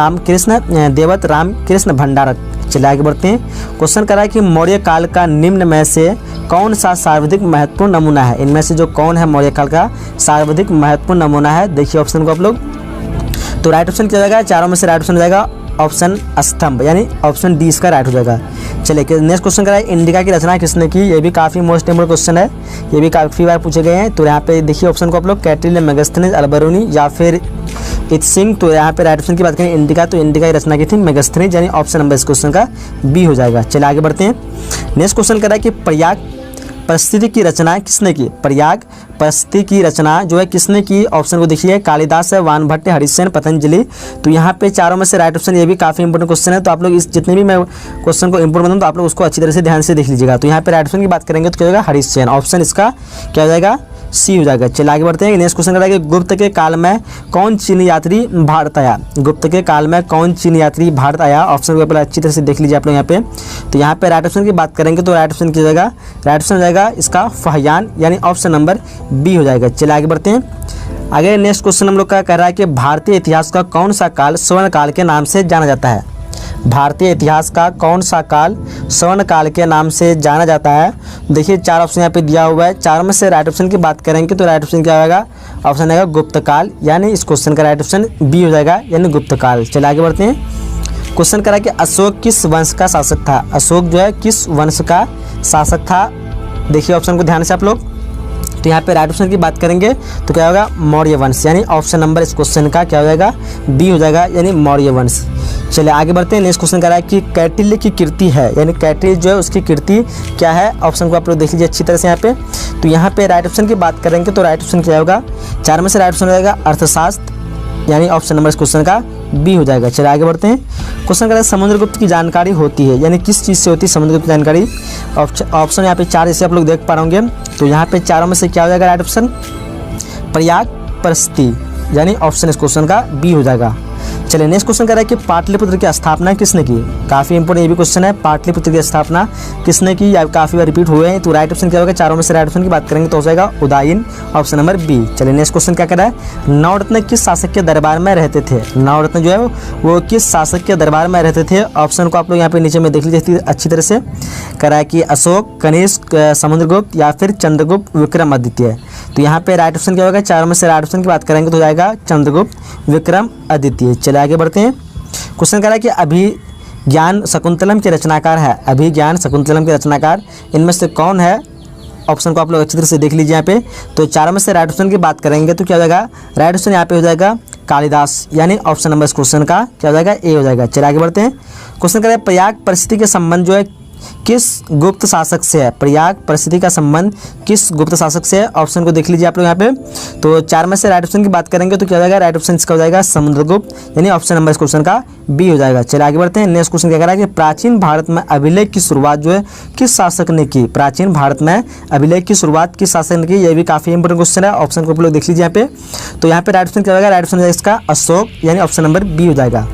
राम कृष्ण भंडारक। चलिए आगे बढ़ते हैं। क्वेश्चन करा है कि मौर्य काल का निम्न में से कौन सा सर्वाधिक महत्वपूर्ण नमूना है। इनमें से जो कौन है मौर्य काल का सर्वाधिक महत्वपूर्ण नमूना है। देखिए ऑप्शन को आप लोग, तो राइट ऑप्शन क्या जाएगा, चारों में से राइट ऑप्शन हो जाएगा ऑप्शन स्तंभ, यानी ऑप्शन डी इसका राइट हो जाएगा। चलिए नेक्स्ट क्वेश्चन करा है इंडिका की रचना किसने की। ये भी काफ़ी मोस्ट इंपोर्टेंट क्वेश्चन है, ये भी काफ़ी बार पूछे गए हैं। तो यहाँ पे देखिए ऑप्शन को आप लोग, कैटरीन, मेगास्थनीज, अल्बरूनी या फिर इत्सिंग। तो यहाँ पे राइट ऑप्शन की बात करें इंडिका, तो इंडिका की रचना की थी मेगास्थनीज, यानी ऑप्शन नंबर इस क्वेश्चन का बी हो जाएगा। चलिए आगे बढ़ते हैं। नेक्स्ट क्वेश्चन करा है कि प्रयाग परिस्थिति की रचना किसने की। प्रयाग परिस्थिति की रचना जो है किसने की। ऑप्शन को देखिए, कालिदास है, वानभट्ट, हरिसेन, पतंजलि। तो यहाँ पे चारों में से राइट ऑप्शन, ये भी काफ़ी इंपोर्टेंट क्वेश्चन है। तो आप लोग इस जितने भी मैं क्वेश्चन को इंपोर्टेंट बताऊँ तो आप लोग उसको अच्छी तरह से ध्यान से देख लीजिएगा। तो यहाँ पे राइट ऑप्शन की बात करेंगे तो क्या होगा, हरिसेन। ऑप्शन इसका क्या हो जाएगा, सी हो जाएगा। चलिए आगे बढ़ते हैं। नेक्स्ट क्वेश्चन करेंगे गुप्त के काल में कौन चीनी यात्री भारत आया। गुप्त के काल में कौन चीनी यात्री भारत आया। ऑप्शन को पहले अच्छी तरह से देख लीजिए आप लोग यहाँ पे। तो यहाँ पे राइट ऑप्शन की बात करेंगे तो राइट ऑप्शन की जाएगा, राइट ऑप्शन हो जाएगा इसका फहियान, यानी ऑप्शन नंबर बी हो जाएगा। चलिए आगे बढ़ते हैं। आगे नेक्स्ट क्वेश्चन हम लोग का कह रहा है कि भारतीय इतिहास का कौन सा काल स्वर्ण काल के नाम से जाना जाता है। भारतीय इतिहास का कौन सा काल स्वर्ण काल के नाम से जाना जाता है। देखिए 4 ऑप्शन यहाँ पे दिया हुआ है, चारों में से राइट ऑप्शन की बात करेंगे तो राइट ऑप्शन क्या होगा, ऑप्शन आएगा गुप्त काल, यानी इस क्वेश्चन का राइट ऑप्शन बी हो जाएगा, यानी गुप्त काल। चलिए आगे बढ़ते हैं। क्वेश्चन करा कि अशोक किस वंश का शासक था। अशोक जो है किस वंश का शासक था। देखिए ऑप्शन को ध्यान से आप लोग। तो यहाँ पे राइट ऑप्शन की बात करेंगे तो क्या होगा, मौर्य वंश, यानी ऑप्शन नंबर इस क्वेश्चन का क्या हो जाएगा, बी हो जाएगा, यानी मौर्य वंश। चलिए आगे बढ़ते हैं। नेक्स्ट क्वेश्चन कह रहा है कि कैटिल्य की कीर्ति है, यानी कैटिल्य जो है उसकी कीर्ति क्या है। ऑप्शन को आप लोग देख लीजिए अच्छी तरह से यहाँ पे। तो यहाँ पे राइट ऑप्शन की बात करेंगे तो राइट ऑप्शन क्या होगा, 4 में से राइट ऑप्शन हो जाएगा अर्थशास्त्र, यानी ऑप्शन नंबर इस क्वेश्चन का बी हो जाएगा। चलिए आगे बढ़ते हैं। क्वेश्चन कह रहा है समुद्रगुप्त की जानकारी होती है, यानी किस चीज़ से होती है समुद्रगुप्त की जानकारी। ऑप्शन यहाँ पे 4 जैसे आप लोग देख पा होंगे, तो यहाँ पे चारों में से क्या हो जाएगा राइट ऑप्शन, प्रयाग परिस्थिति, यानी ऑप्शन इस क्वेश्चन का बी हो जाएगा। चलिए नेक्स्ट क्वेश्चन कह रहा है कि पाटलिपुत्र की स्थापना किसने की। काफ़ी इंपोर्टेंट ये भी क्वेश्चन है, पाटलिपुत्र की स्थापना किसने की, या काफ़ी बार रिपीट हुए हैं। तो राइट ऑप्शन क्या होगा, चारों में से राइट ऑप्शन की बात करेंगे तो हो जाएगा उदयन, ऑप्शन नंबर बी। चलिए नेक्स्ट क्वेश्चन क्या कह रहा है, नवरत्न किस शासक के दरबार में रहते थे। नवरत्न जो है वो किस शासक के दरबार में रहते थे। ऑप्शन को आप लोग यहाँ पे नीचे में देख लीजिए अच्छी तरह से। कह रहा है कि अशोक, कनिष्क, समुद्रगुप्त या फिर चंद्रगुप्त, विक्रमादित्य। तो यहाँ पे राइट ऑप्शन क्या होगा, चारों में से राइट ऑप्शन की बात करेंगे तो हो जाएगा चंद्रगुप्त, विक्रमादित्य। चलिए आगे बढ़ते हैं। क्वेश्चन कह रहा है कि अभिज्ञान शकुंतलम के रचनाकार है। अभिज्ञान शकुंतलम के रचनाकार इनमें से कौन है। ऑप्शन को आप लोग अच्छी तरह से देख लीजिए यहाँ पे। तो चारों में से राइट ऑप्शन की बात करेंगे तो क्या हो जाएगा, राइट ऑप्शन यहाँ पे हो जाएगा कालिदास, यानी ऑप्शन नंबर इस क्वेश्चन का क्या हो जाएगा, ए हो जाएगा। चलिए आगे बढ़ते हैं। क्वेश्चन कह रहा है प्रयाग परिस्थिति के संबंध जो है किस गुप्त शासक से है। प्रयाग परिस्थिति का संबंध किस गुप्त शासक से है। ऑप्शन को देख लीजिए आप लोग यहाँ पे। तो 4 में से राइट ऑप्शन की बात करेंगे तो क्या हो जाएगा, राइट ऑप्शन इसका हो जाएगा समुद्रगुप्त, यानी ऑप्शन नंबर इस क्वेश्चन का बी हो जाएगा। चलिए आगे बढ़ते हैं। नेक्स्ट क्वेश्चन क्या कह रहा है कि प्राचीन भारत में अभिलेख की शुरुआत जो है किस शासक ने की। प्राचीन भारत में अभिलेख की शुरुआत किस शासक ने की, यह भी काफी इंपोर्टेंट क्वेश्चन है। ऑप्शन को आप लोग देख लीजिए यहाँ पे। तो यहाँ पे राइट ऑप्शन क्या होगा, राइट ऑप्शन इसका अशोक, यानी ऑप्शन नंबर बी हो जाएगा।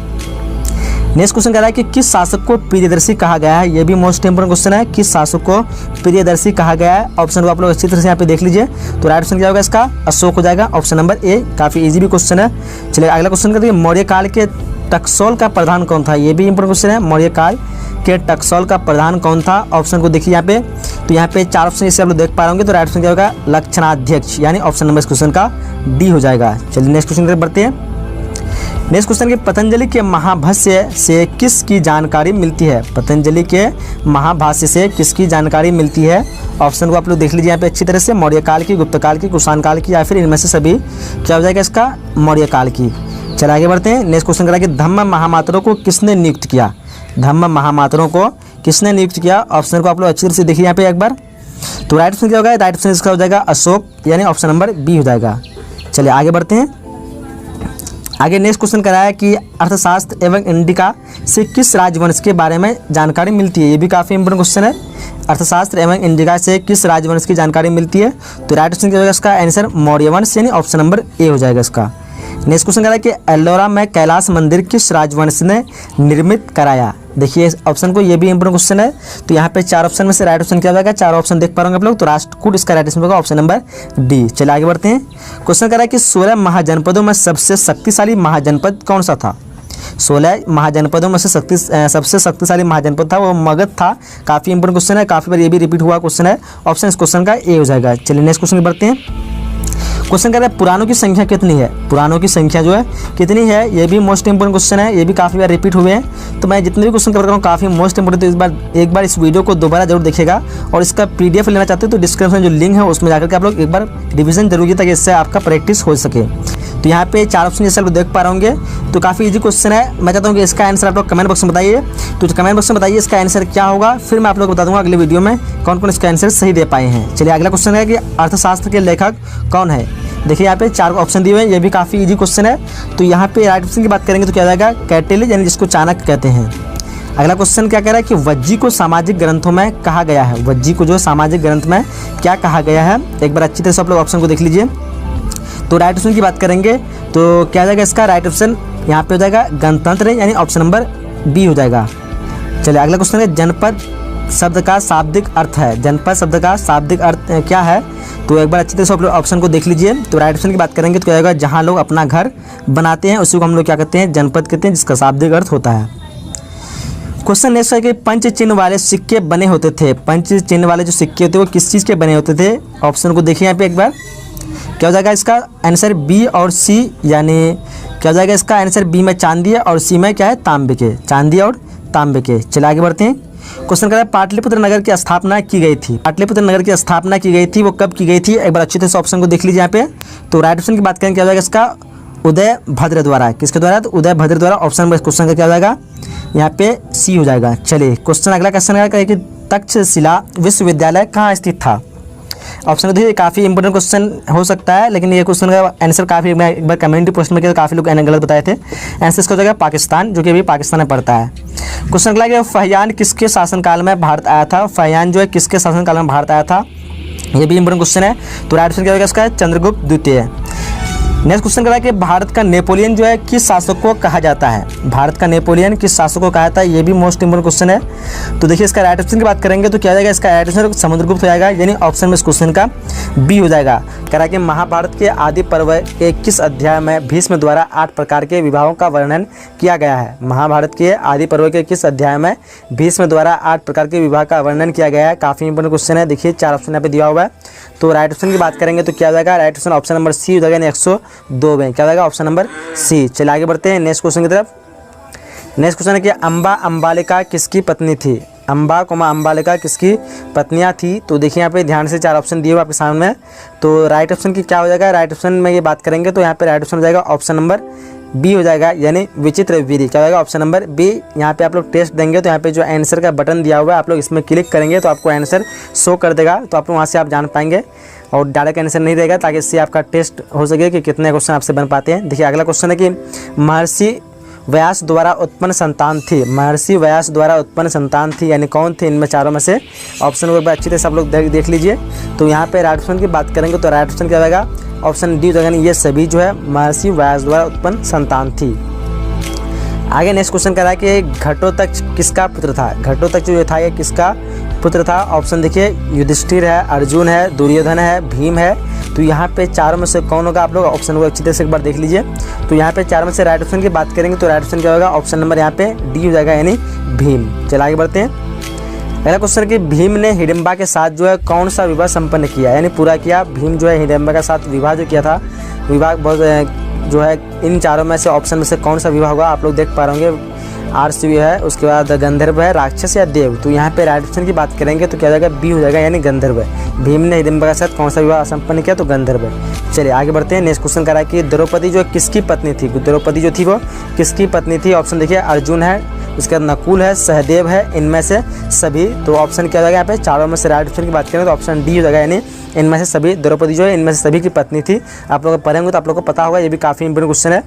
नेक्स्ट क्वेश्चन कह रहा है कि किस शासक को प्रियदर्शी कहा गया है। यह भी मोस्ट इंपोर्टेंट क्वेश्चन है, किस शासक को प्रियदर्शी कहा गया है। ऑप्शन को आप लोग अच्छी तरह से यहाँ पे देख लीजिए। तो राइट ऑप्शन क्या होगा इसका, अशोक हो जाएगा, ऑप्शन नंबर ए। काफी इजी भी क्वेश्चन है। चलिए अगला क्वेश्चन करते हैं, मौर्य काल के टकसोल का प्रधान कौन था। यह भी इंपोर्टेंट क्वेश्चन है, मौर्य काल के टकसोल का प्रधान कौन था। ऑप्शन को देखिए यहाँ पे। तो यहाँ पे 4 ऑप्शन जैसे आप लोग देख पा रहे होंगे। तो राइट ऑप्शन क्या होगा, लक्षणाध्यक्ष, यानी ऑप्शन नंबर इस क्वेश्चन का डी हो जाएगा। चलिए नेक्स्ट क्वेश्चन पर बढ़ते हैं। नेक्स्ट क्वेश्चन कि पतंजलि के महाभाष्य से किसकी जानकारी मिलती है। पतंजलि के महाभाष्य से किसकी जानकारी मिलती है। ऑप्शन को आप लोग देख लीजिए यहाँ पे अच्छी तरह से। मौर्य काल की, गुप्त काल की, कुषाण काल की, या फिर इनमें से सभी क्या हो जाएगा इसका, मौर्य काल की। चलिए आगे बढ़ते हैं। नेक्स्ट क्वेश्चन करा कि धम्म महामात्रों को किसने नियुक्त किया। धम्म महामात्रों को किसने नियुक्त किया। ऑप्शन को आप लोग अच्छी तरह से देखिए यहाँ पे एक बार। तो राइट ऑप्शन क्या होगा, राइट ऑप्शन इसका हो जाएगा अशोक, यानी ऑप्शन नंबर बी हो जाएगा। चलिए आगे बढ़ते हैं। आगे नेक्स्ट क्वेश्चन करा है कि अर्थशास्त्र एवं इंडिका से किस राजवंश के बारे में जानकारी मिलती है। ये भी काफ़ी इंपोर्टेंट क्वेश्चन है। अर्थशास्त्र एवं इंडिका से किस राजवंश की जानकारी मिलती है। तो राइट ऑप्शन क्या होगा इसका आंसर, मौर्य वंश, यानी ऑप्शन नंबर ए हो जाएगा इसका। नेक्स्ट क्वेश्चन करा है कि एल्लोरा में कैलाश मंदिर किस राजवंश ने निर्मित कराया। देखिए ऑप्शन को, ये भी इंपोर्टेंट क्वेश्चन है। तो यहाँ पे 4 ऑप्शन में से राइट ऑप्शन क्या हो जाएगा, 4 ऑप्शन देख पा रहे होंगे आप लोग। तो राष्ट्रकूट इसका राइट ऑप्शन होगा ऑप्शन नंबर डी। चलिए आगे बढ़ते हैं। क्वेश्चन कह रहा है कि 16 महाजनपदों में सबसे शक्तिशाली महाजनपद कौन सा था। 16 महाजनपदों में से सबसे शक्तिशाली महाजनपद था वो मगध था। काफी इंपोर्टेंट क्वेश्चन है, काफी बार ये भी रिपीट हुआ क्वेश्चन है। ऑप्शन इस क्वेश्चन का ए हो जाएगा। चलिए नेक्स्ट क्वेश्चन बढ़ते हैं। क्वेश्चन कह रहा है पुराणों की संख्या कितनी है। पुराणों की संख्या जो है कितनी है, ये भी मोस्ट इंपोर्टेंट क्वेश्चन है। ये भी काफ़ी बार रिपीट हुए हैं। तो मैं जितने भी क्वेश्चन कवर कर रहा हूँ काफ़ी मोस्ट इंपोर्टेंट, तो एक बार इस वीडियो को दोबारा जरूर देखिएगा। और इसका पीडीएफ लेना चाहते हो तो डिस्क्रिप्शन जो लिंक है उसमें जाकर के आप लोग एक बार रिविजन जरूर कीजिए ताकि इससे आपका प्रैक्टिस हो सके। तो यहाँ पे 4 ऑप्शन जैसे आप लोग देख पा रहे होंगे। तो काफ़ी इजी क्वेश्चन है। मैं चाहता हूँ कि इसका आंसर आप लोग कमेंट बॉक्स में बताइए। तो कमेंट बॉक्स में बताइए इसका आंसर क्या होगा, फिर मैं आप लोग बता दूंगा अगले वीडियो में कौन कौन इसका आंसर सही दे पाए हैं। चलिए अगला क्वेश्चन है कि अर्थशास्त्र के लेखक कौन है। देखिए यहाँ पे 4 ऑप्शन दिए हुए हैं। ये भी काफ़ी इजी क्वेश्चन है। तो यहाँ पे राइट ऑप्शन की बात करेंगे तो क्या जाएगा, कैटिल, यानी जिसको चाणक्य कहते हैं। अगला क्वेश्चन क्या कह रहा है कि वज्जी को सामाजिक ग्रंथों में कहा गया है। वज्जी को जो सामाजिक ग्रंथ में क्या कहा गया है, एक बार अच्छी तरह से आप लोग ऑप्शन को देख लीजिए। तो राइट ऑप्शन की बात करेंगे तो क्या जाएगा इसका राइट ऑप्शन यहाँ पे हो जाएगा गणतंत्र, यानी ऑप्शन नंबर बी हो जाएगा। चलिए अगला क्वेश्चन है जनपद शब्द का शाब्दिक अर्थ है। जनपद शब्द का शाब्दिक अर्थ क्या है। तो एक बार अच्छी तरह से आप लोग ऑप्शन को देख लीजिए। तो राइट ऑप्शन की बात करेंगे तो क्या होगा, जहाँ लोग अपना घर बनाते हैं उसी को हम लोग क्या कहते हैं, जनपद कहते हैं, जिसका शाब्दिक अर्थ होता है। क्वेश्चन नेक्स्ट है कि पंच चिन्ह वाले सिक्के बने होते थे। पंच चिन्ह वाले जो सिक्के होते हैं वो किस चीज़ के बने होते थे। ऑप्शन को देखिए यहाँ पे एक बार। क्या हो जाएगा इसका आंसर बी और सी, यानी क्या हो जाएगा इसका आंसर बी में चांदी है और सी में क्या है, तांबे के। चांदी और तांबे के। चलिए आगे बढ़ते हैं। क्वेश्चन कर रहा है पाटलिपुत्र नगर की स्थापना की गई थी। पाटलिपुत्र नगर की स्थापना की गई थी, वो कब की गई थी, एक बार अच्छी तरह से ऑप्शन को देख लीजिए यहाँ पे। तो राइट ऑप्शन की बात करें क्या हो जाएगा इसका, उदय भद्र द्वारा। किसके द्वारा, तो उदय भद्र द्वारा। ऑप्शन नंबर क्वेश्चन का क्या हो जाएगा यहाँ पे सी हो जाएगा। चलिए क्वेश्चन अगला क्वेश्चन है कि तक्षशिला विश्वविद्यालय कहाँ स्थित था। ऑप्शन देखिए काफ़ी इंपॉर्टेंट क्वेश्चन हो सकता है, लेकिन ये क्वेश्चन का आंसर काफ़ी मैं एक बार कमेंट पोस्ट में किया तो काफ़ी लोग गलत बताए थे। आंसर इसका हो जाएगा पाकिस्तान, जो कि अभी पाकिस्तान में पड़ता है। क्वेश्चन अगला है फहियान किसके शासनकाल में भारत आया था? फहियान जो है किसके शासनकाल में भारत आया था, ये भी इंपॉर्टेंट क्वेश्चन है। तो राइट आंसर क्या होगा इसका? चंद्रगुप्त द्वितीय। नेक्स्ट क्वेश्चन करा कि भारत का नेपोलियन जो है किस शासक को कहा जाता है? भारत का नेपोलियन किस शासक को कहा जाता है? ये भी मोस्ट इंपोर्टेंट क्वेश्चन है। तो देखिए इसका राइट ऑप्शन की बात करेंगे तो क्या हो जाएगा? इसका राइट आंसर समुद्रगुप्त हो जाएगा, यानी ऑप्शन में इस क्वेश्चन का बी हो जाएगा। कह रहा कि महाभारत के आदि पर्व के किस अध्याय में भीष्म द्वारा 8 प्रकार के विवाहों का वर्णन किया गया है? महाभारत के आदि पर्व के किस अध्याय में भीष्म द्वारा 8 प्रकार के विवाह का वर्णन किया गया है? काफ़ी इंपोर्टेंट क्वेश्चन है। देखिए 4 ऑप्शन यहाँ पे दिया हुआ है। तो राइट ऑप्शन की बात करेंगे तो क्या हो जाएगा? Right option option number C हो जाएगा, यानी 102 में क्या हो जाएगा? Option number C. चलिए आगे बढ़ते हैं नेक्स्ट क्वेश्चन की तरफ। नेक्स्ट क्वेश्चन है कि अम्बा अम्बालिका किसकी पत्नी थी? अम्बा अम्बालिका किसकी पत्नियां थी? तो देखिए यहाँ पे ध्यान से 4 ऑप्शन दिए हुए आपके सामने। तो राइट ऑप्शन की क्या हो जाएगा? राइट ऑप्शन में ये बात करेंगे तो यहाँ पे राइट ऑप्शन हो जाएगा ऑप्शन नंबर बी हो जाएगा, यानी विचित्र वीरी। क्या हो जाएगा? Option number B. यहाँ पे आप लोग टेस्ट देंगे तो यहाँ पे जो आंसर का बटन दिया हुआ है आप लोग इसमें क्लिक करेंगे तो आपको आंसर शो कर देगा, तो आप लोग वहाँ से आप जान पाएंगे और डायरेक्ट आंसर नहीं देगा, ताकि इससे आपका टेस्ट हो सके कि कितने क्वेश्चन आपसे बन पाते हैं। देखिए अगला क्वेश्चन है कि महर्षि व्यास द्वारा उत्पन्न संतान थी। महर्षि व्यास द्वारा उत्पन्न संतान थी, यानी कौन थे इनमें चारों में से? ऑप्शन को एक बार अच्छी तरह से आप लोग देख लीजिए। तो यहाँ पे राइट ऑप्शन की बात करेंगे तो राइट ऑप्शन क्या होगा? ऑप्शन डी हो जाएगा, ये सभी जो है महर्षि व्यास द्वारा उत्पन्न संतान थी। आगे नेक्स्ट क्वेश्चन कह रहा है कि घटोत्कच किसका पुत्र था? घटोत्कच जो था ये किसका पुत्र था? ऑप्शन देखिए युधिष्ठिर है, अर्जुन है, दुर्योधन है, भीम है। तो यहाँ पे चारों में से कौन होगा? आप लोग ऑप्शन को अच्छी तरह से एक बार देख लीजिए। तो यहाँ पे चारों में से राइट ऑप्शन की बात करेंगे तो राइट ऑप्शन क्या होगा? ऑप्शन नंबर यहाँ पे डी हो जाएगा, यानी भीम। चलिए आगे बढ़ते हैं। अगला क्वेश्चन कि भीम ने हिडिंबा के साथ जो है कौन सा विवाह संपन्न किया, यानी पूरा किया? भीम जो है हिडिंबा के साथ विवाह जो किया था, विवाह बहुत जो है इन चारों में से ऑप्शन में से कौन सा विवाह होगा? आप लोग देख पा रहे होंगे आर्षवी है, उसके बाद गंधर्व है, राक्षस या देव। तो यहाँ पे राइट ऑप्शन की बात करेंगे तो क्या हो जाएगा? बी हो जाएगा, यानी गंधर्व। भीम ने हिडिंबा के साथ कौन सा विवाह संपन्न किया? तो गंधर्व। चलिए आगे बढ़ते हैं। नेक्स्ट क्वेश्चन करा कि द्रौपदी जो किसकी पत्नी थी? द्रौपदी जो थी वो किसकी पत्नी थी? ऑप्शन देखिए अर्जुन है, उसके बाद नकुल है, सहदेव है, इनमें से सभी। तो ऑप्शन क्या हो जाएगा? यहाँ पे चारों में से राइट ऑप्शन की बात करें तो ऑप्शन डी हो जाएगा, यानी इनमें से सभी। द्रौपदी जो है इनमें से सभी की पत्नी थी। आप लोग पढ़ेंगे तो आप लोग को पता होगा, ये भी काफ़ी इंपॉर्टेंट क्वेश्चन है।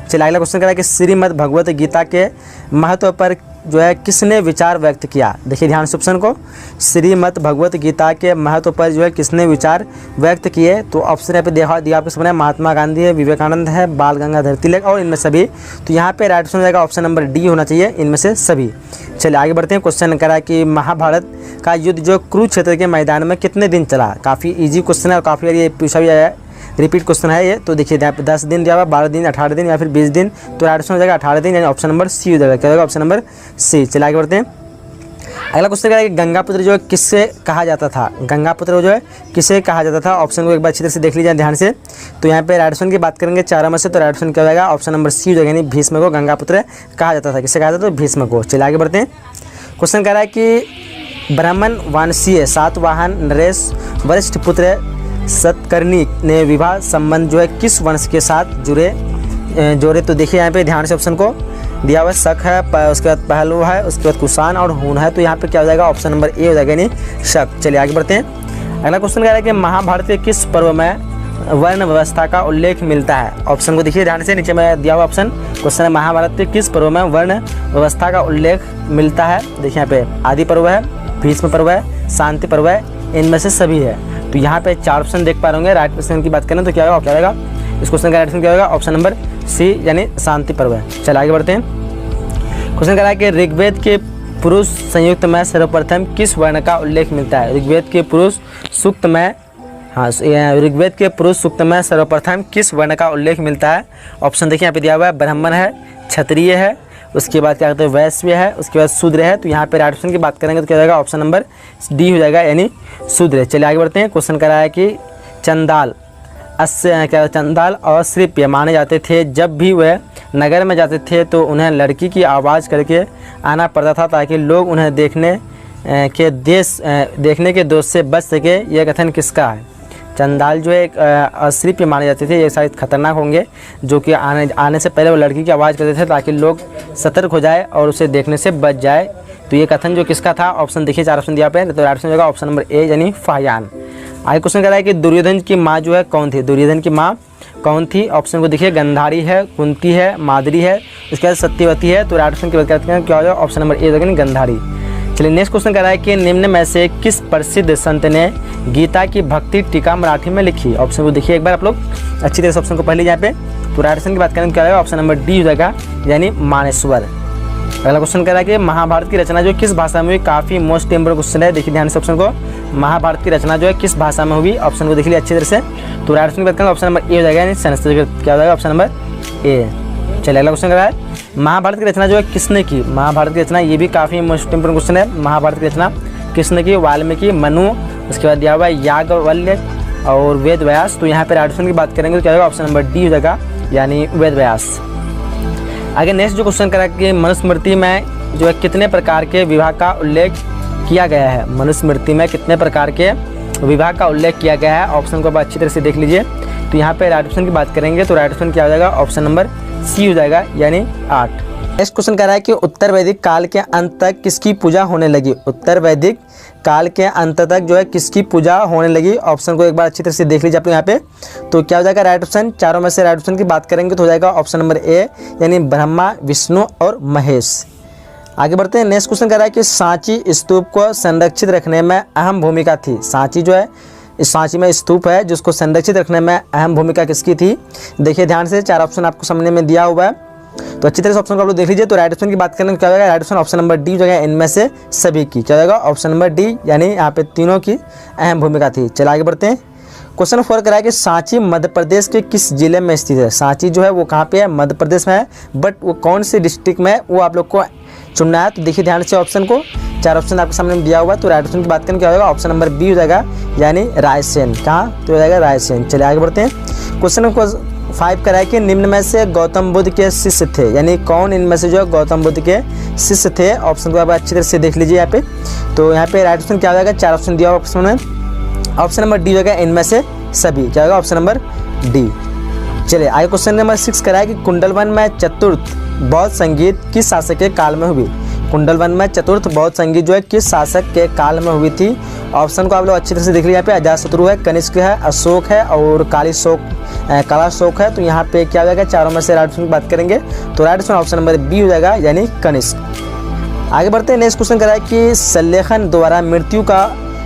चलिए अगला क्वेश्चन करा कि श्रीमद् भगवत गीता के महत्व पर जो है किसने विचार व्यक्त किया? देखिए ध्यान से ऑप्शन को, श्रीमद् भगवत गीता के महत्व पर जो है किसने विचार व्यक्त किए? तो ऑप्शन यहाँ पे देखा दिया आपके सामने, महात्मा गांधी है, विवेकानंद है, बाल गंगाधर तिलक और इनमें सभी। तो यहाँ पे राइट ऑप्शन हो जाएगा ऑप्शन नंबर डी होना चाहिए, इनमें से सभी। चलिए आगे बढ़ते हैं। क्वेश्चन करा कि महाभारत का युद्ध जो कुरुक्षेत्र के मैदान में कितने दिन चला? काफ़ी ईजी क्वेश्चन है और काफ़ी बार ये पूछा भी आया है, रिपीट क्वेश्चन है ये। तो देखिए यहाँ पे 10 दिन दिया हुआ, 12 दिन, 18 दिन या फिर 20 दिन। तो राइट ऑप्शन हो जाएगा 18 दिन, यानी ऑप्शन नंबर सी हो जाएगा। क्या होगा? Option number C. चलिए आगे बढ़ते हैं। अगला क्वेश्चन क्या है कि गंगापुत्र जो है किससे कहा जाता था? गंगापुत्र जो है किसे कहा जाता था? ऑप्शन को एक बार अच्छी तरह से देख लीजिए ध्यान से। तो यहाँ पे राइट ऑप्शन की बात करेंगे चारों में से, तो राइट ऑप्शन क्या हो जाएगा? ऑप्शन नंबर सी हो जाएगा, यानी भीष्म को गंगापुत्र कहा जाता था। किसे कहा जाता था? तो भीष्म को। चलिए आगे बढ़ते हैं। क्वेश्चन कह रहा है कि ब्राह्मण वंशीय सातवाहन नरेश वरिष्ठ पुत्र सतकर्णी ने विवाह संबंध जो है किस वंश के साथ जोड़े? तो देखिए यहाँ पे ध्यान से ऑप्शन को दिया हुआ, शक है, उसके बाद पहलू है, उसके बाद कुषाण और हून है। तो यहाँ पे क्या हो जाएगा? ऑप्शन नंबर ए हो जाएगा, यानी शक। चलिए आगे बढ़ते हैं। अगला क्वेश्चन कह रहा है कि महाभारत के किस पर्व में वर्ण व्यवस्था का उल्लेख मिलता है? ऑप्शन को देखिए ध्यान से, नीचे में दिया हुआ ऑप्शन क्वेश्चन है, महाभारत के किस पर्व में वर्ण व्यवस्था का उल्लेख मिलता है? देखिए यहाँ पे आदि पर्व है, भीष्म पर्व है, शांति पर्व है, इनमें से सभी है। तो यहाँ पे 4 ऑप्शन देख पा रहे होंगे। राइट ऑप्शन की बात करें तो क्या होगा? क्या होगा इस क्वेश्चन का राइट ऑप्शन? क्या होगा? ऑप्शन नंबर सी, यानी शांति पर्व है। चलिए आगे बढ़ते हैं। क्वेश्चन कह रहा है कि ऋग्वेद के पुरुष संयुक्त में सर्वप्रथम किस वर्ण का उल्लेख मिलता है? ऋग्वेद के पुरुष सूक्त में, ऋग्वेद के पुरुष सूक्त में सर्वप्रथम किस वर्ण का उल्लेख मिलता है? ऑप्शन देखिए यहाँ पे दिया हुआ है, ब्राह्मण है, क्षत्रिय है, उसके बाद क्या कहते हैं वैश्य है, उसके बाद शूद्र है। तो यहाँ पे राइट ऑप्शन की बात करेंगे तो क्या हो जाएगा? ऑप्शन नंबर डी हो जाएगा, यानी शूद्र। चलिए आगे बढ़ते हैं। क्वेश्चन करा है कि चंदाल और श्रीप्य माने जाते थे, जब भी वह नगर में जाते थे तो उन्हें लड़की की आवाज़ करके आना पड़ता था ताकि लोग उन्हें देखने के दोष से बच सके। यह कथन किसका है? चंदाल जो है एक अश्रीप्य माने जाते थे, ये शायद खतरनाक होंगे, जो कि आने से पहले वो लड़की की आवाज़ करते थे ताकि लोग सतर्क हो जाए और उसे देखने से बच जाए। तो ये कथन जो किसका था? ऑप्शन देखिए 4 ऑप्शन दिया पे, तो राइट ऑप्शन होगा ऑप्शन नंबर ए, यानी फाहियान। आगे क्वेश्चन कह रहा है कि दुर्योधन की माँ जो है कौन थी, दुर्योधन की माँ कौन थी। ऑप्शन को देखिए, गांधारी है, कुंती है, माद्री है, उसके बाद सत्यवती है। तो राइट ऑप्शन की बात करते हैं क्या हो जाएगा, ऑप्शन नंबर ए हो जाएगा गांधारी। चलिए नेक्स्ट क्वेश्चन कह रहा है कि निम्न में से किस प्रसिद्ध संत ने गीता की भक्ति टीका मराठी में लिखी। ऑप्शन को देखिए एक बार आप लोग अच्छी तरह से ऑप्शन को पढ़ लीजिए यहाँ पे। तो राइट ऑप्शन की बात करें क्या होगा, ऑप्शन नंबर डी हो जाएगा यानी मानेश्वर। अगला क्वेश्चन कह रहा है कि महाभारत की रचना जो किस भाषा में हुई, काफी मोस्ट इंपोर्टेंट क्वेश्चन है, देखिए ध्यान से ऑप्शन को। महाभारत की रचना जो है किस भाषा में हुई, ऑप्शन को देखिए अच्छी तरह से। तो राइट ऑप्शन की बात करें ऑप्शन नंबर ए हो जाएगा यानी संस्कृत, क्या हो जाएगा ऑप्शन नंबर ए। चलिए अगला क्वेश्चन कह रहा है महाभारत की रचना जो है किसने की। महाभारत की रचना ये भी काफी मोस्ट इंपोर्टेंट क्वेश्चन है। महाभारत की रचना किसने की, वाल्मीकि, मनु, उसके बाद दिया हुआ है याज्ञवल्क्य और वेद व्यास। तो यहाँ पे राइट ऑप्शन की बात करेंगे तो क्या होगा, ऑप्शन नंबर डी हो जाएगा यानी वेद व्यास। आगे नेक्स्ट जो क्वेश्चन करा कि मनुस्मृति में जो है कितने प्रकार के विवाह का उल्लेख किया गया है। मनुस्मृति में कितने प्रकार के विवाह का उल्लेख किया गया है, ऑप्शन को आप अच्छी तरह से देख लीजिए। तो यहाँ पे राइट ऑप्शन की बात करेंगे तो राइट ऑप्शन क्या हो जाएगा, ऑप्शन नंबर सी हो जाएगा यानी 8। नेक्स्ट क्वेश्चन कह रहा है कि उत्तर वैदिक काल के अंत तक किसकी पूजा होने लगी। उत्तर वैदिक काल के अंत तक जो है किसकी पूजा होने लगी, ऑप्शन को एक बार अच्छी तरह से देख लीजिए आप लोग यहाँ पे। तो क्या हो जाएगा राइट ऑप्शन, चारों में से राइट ऑप्शन की बात करेंगे तो हो जाएगा ऑप्शन नंबर ए यानी ब्रह्मा, विष्णु और महेश। आगे बढ़ते हैं। नेक्स्ट क्वेश्चन कह रहा है कि सांची स्तूप को संरक्षित रखने में अहम भूमिका थी। सांची जो है, इस सांची में स्तूप है जिसको संरक्षित रखने में अहम भूमिका किसकी थी। देखिए ध्यान से, 4 ऑप्शन आपको सामने में दिया हुआ है, तो अच्छी तरह से ऑप्शन को आप लोग देख लीजिए। तो राइट ऑप्शन की बात करें क्या होगा, right option option number D हो जाएगा इनमें से सभी की, क्या होगा ऑप्शन नंबर डी यानी यहाँ पे तीनों की अहम भूमिका थी। चलिए आगे बढ़ते हैं। क्वेश्चन 4 करा है कि सांची मध्य प्रदेश के किस जिले में स्थित है। सांची जो है वो कहाँ पे है, मध्य प्रदेश में है, बट वो कौन से डिस्ट्रिक्ट में है वो आप लोग को चुनना है। तो देखिए ध्यान से ऑप्शन को, 4 ऑप्शन आपके सामने दिया हुआ है। तो राइट ऑप्शन की बात करें क्या होगा, ऑप्शन नंबर बी हो जाएगा यानी रायसेन। कहाँ तो हो जाएगा रायसेन। चलिए आगे बढ़ते हैं। क्वेश्चन को 5 करा है कि निम्न में से गौतम बुद्ध के शिष्य थे, यानी कौन इनमें से जो गौतम बुद्ध के शिष्य थे। ऑप्शन को आप अच्छी तरह से देख लीजिए यहाँ पे। तो यहाँ पे राइट ऑप्शन क्या हो जाएगा, 4 ऑप्शन दिया हुआ ऑप्शन में, ऑप्शन नंबर डी हो जाएगा इनमें से सभी, क्या होगा ऑप्शन नंबर डी। चलिए आगे क्वेश्चन नंबर 6 करा है कि कुंडलवन में चतुर्थ बौद्ध संगीत किस शासक के काल में हुई। कुंडलवन में चतुर्थ बौद्ध संगीत जो है किस शासक के काल में हुई थी। ऑप्शन को आप लोग अच्छी तरह से देख लीजिए। यहाँ पे अजातशत्रु है, कनिष्क है, अशोक है और काला शोक है। तो यहाँ पे क्या हो जाएगा, चारों में से राइट ऑप्शन की बात करेंगे तो राइट ऑप्शन नंबर बी हो जाएगा यानी कनिष्क। आगे बढ़ते हैं। नेक्स्ट क्वेश्चन करा है कि संलेखन द्वारा मृत्यु का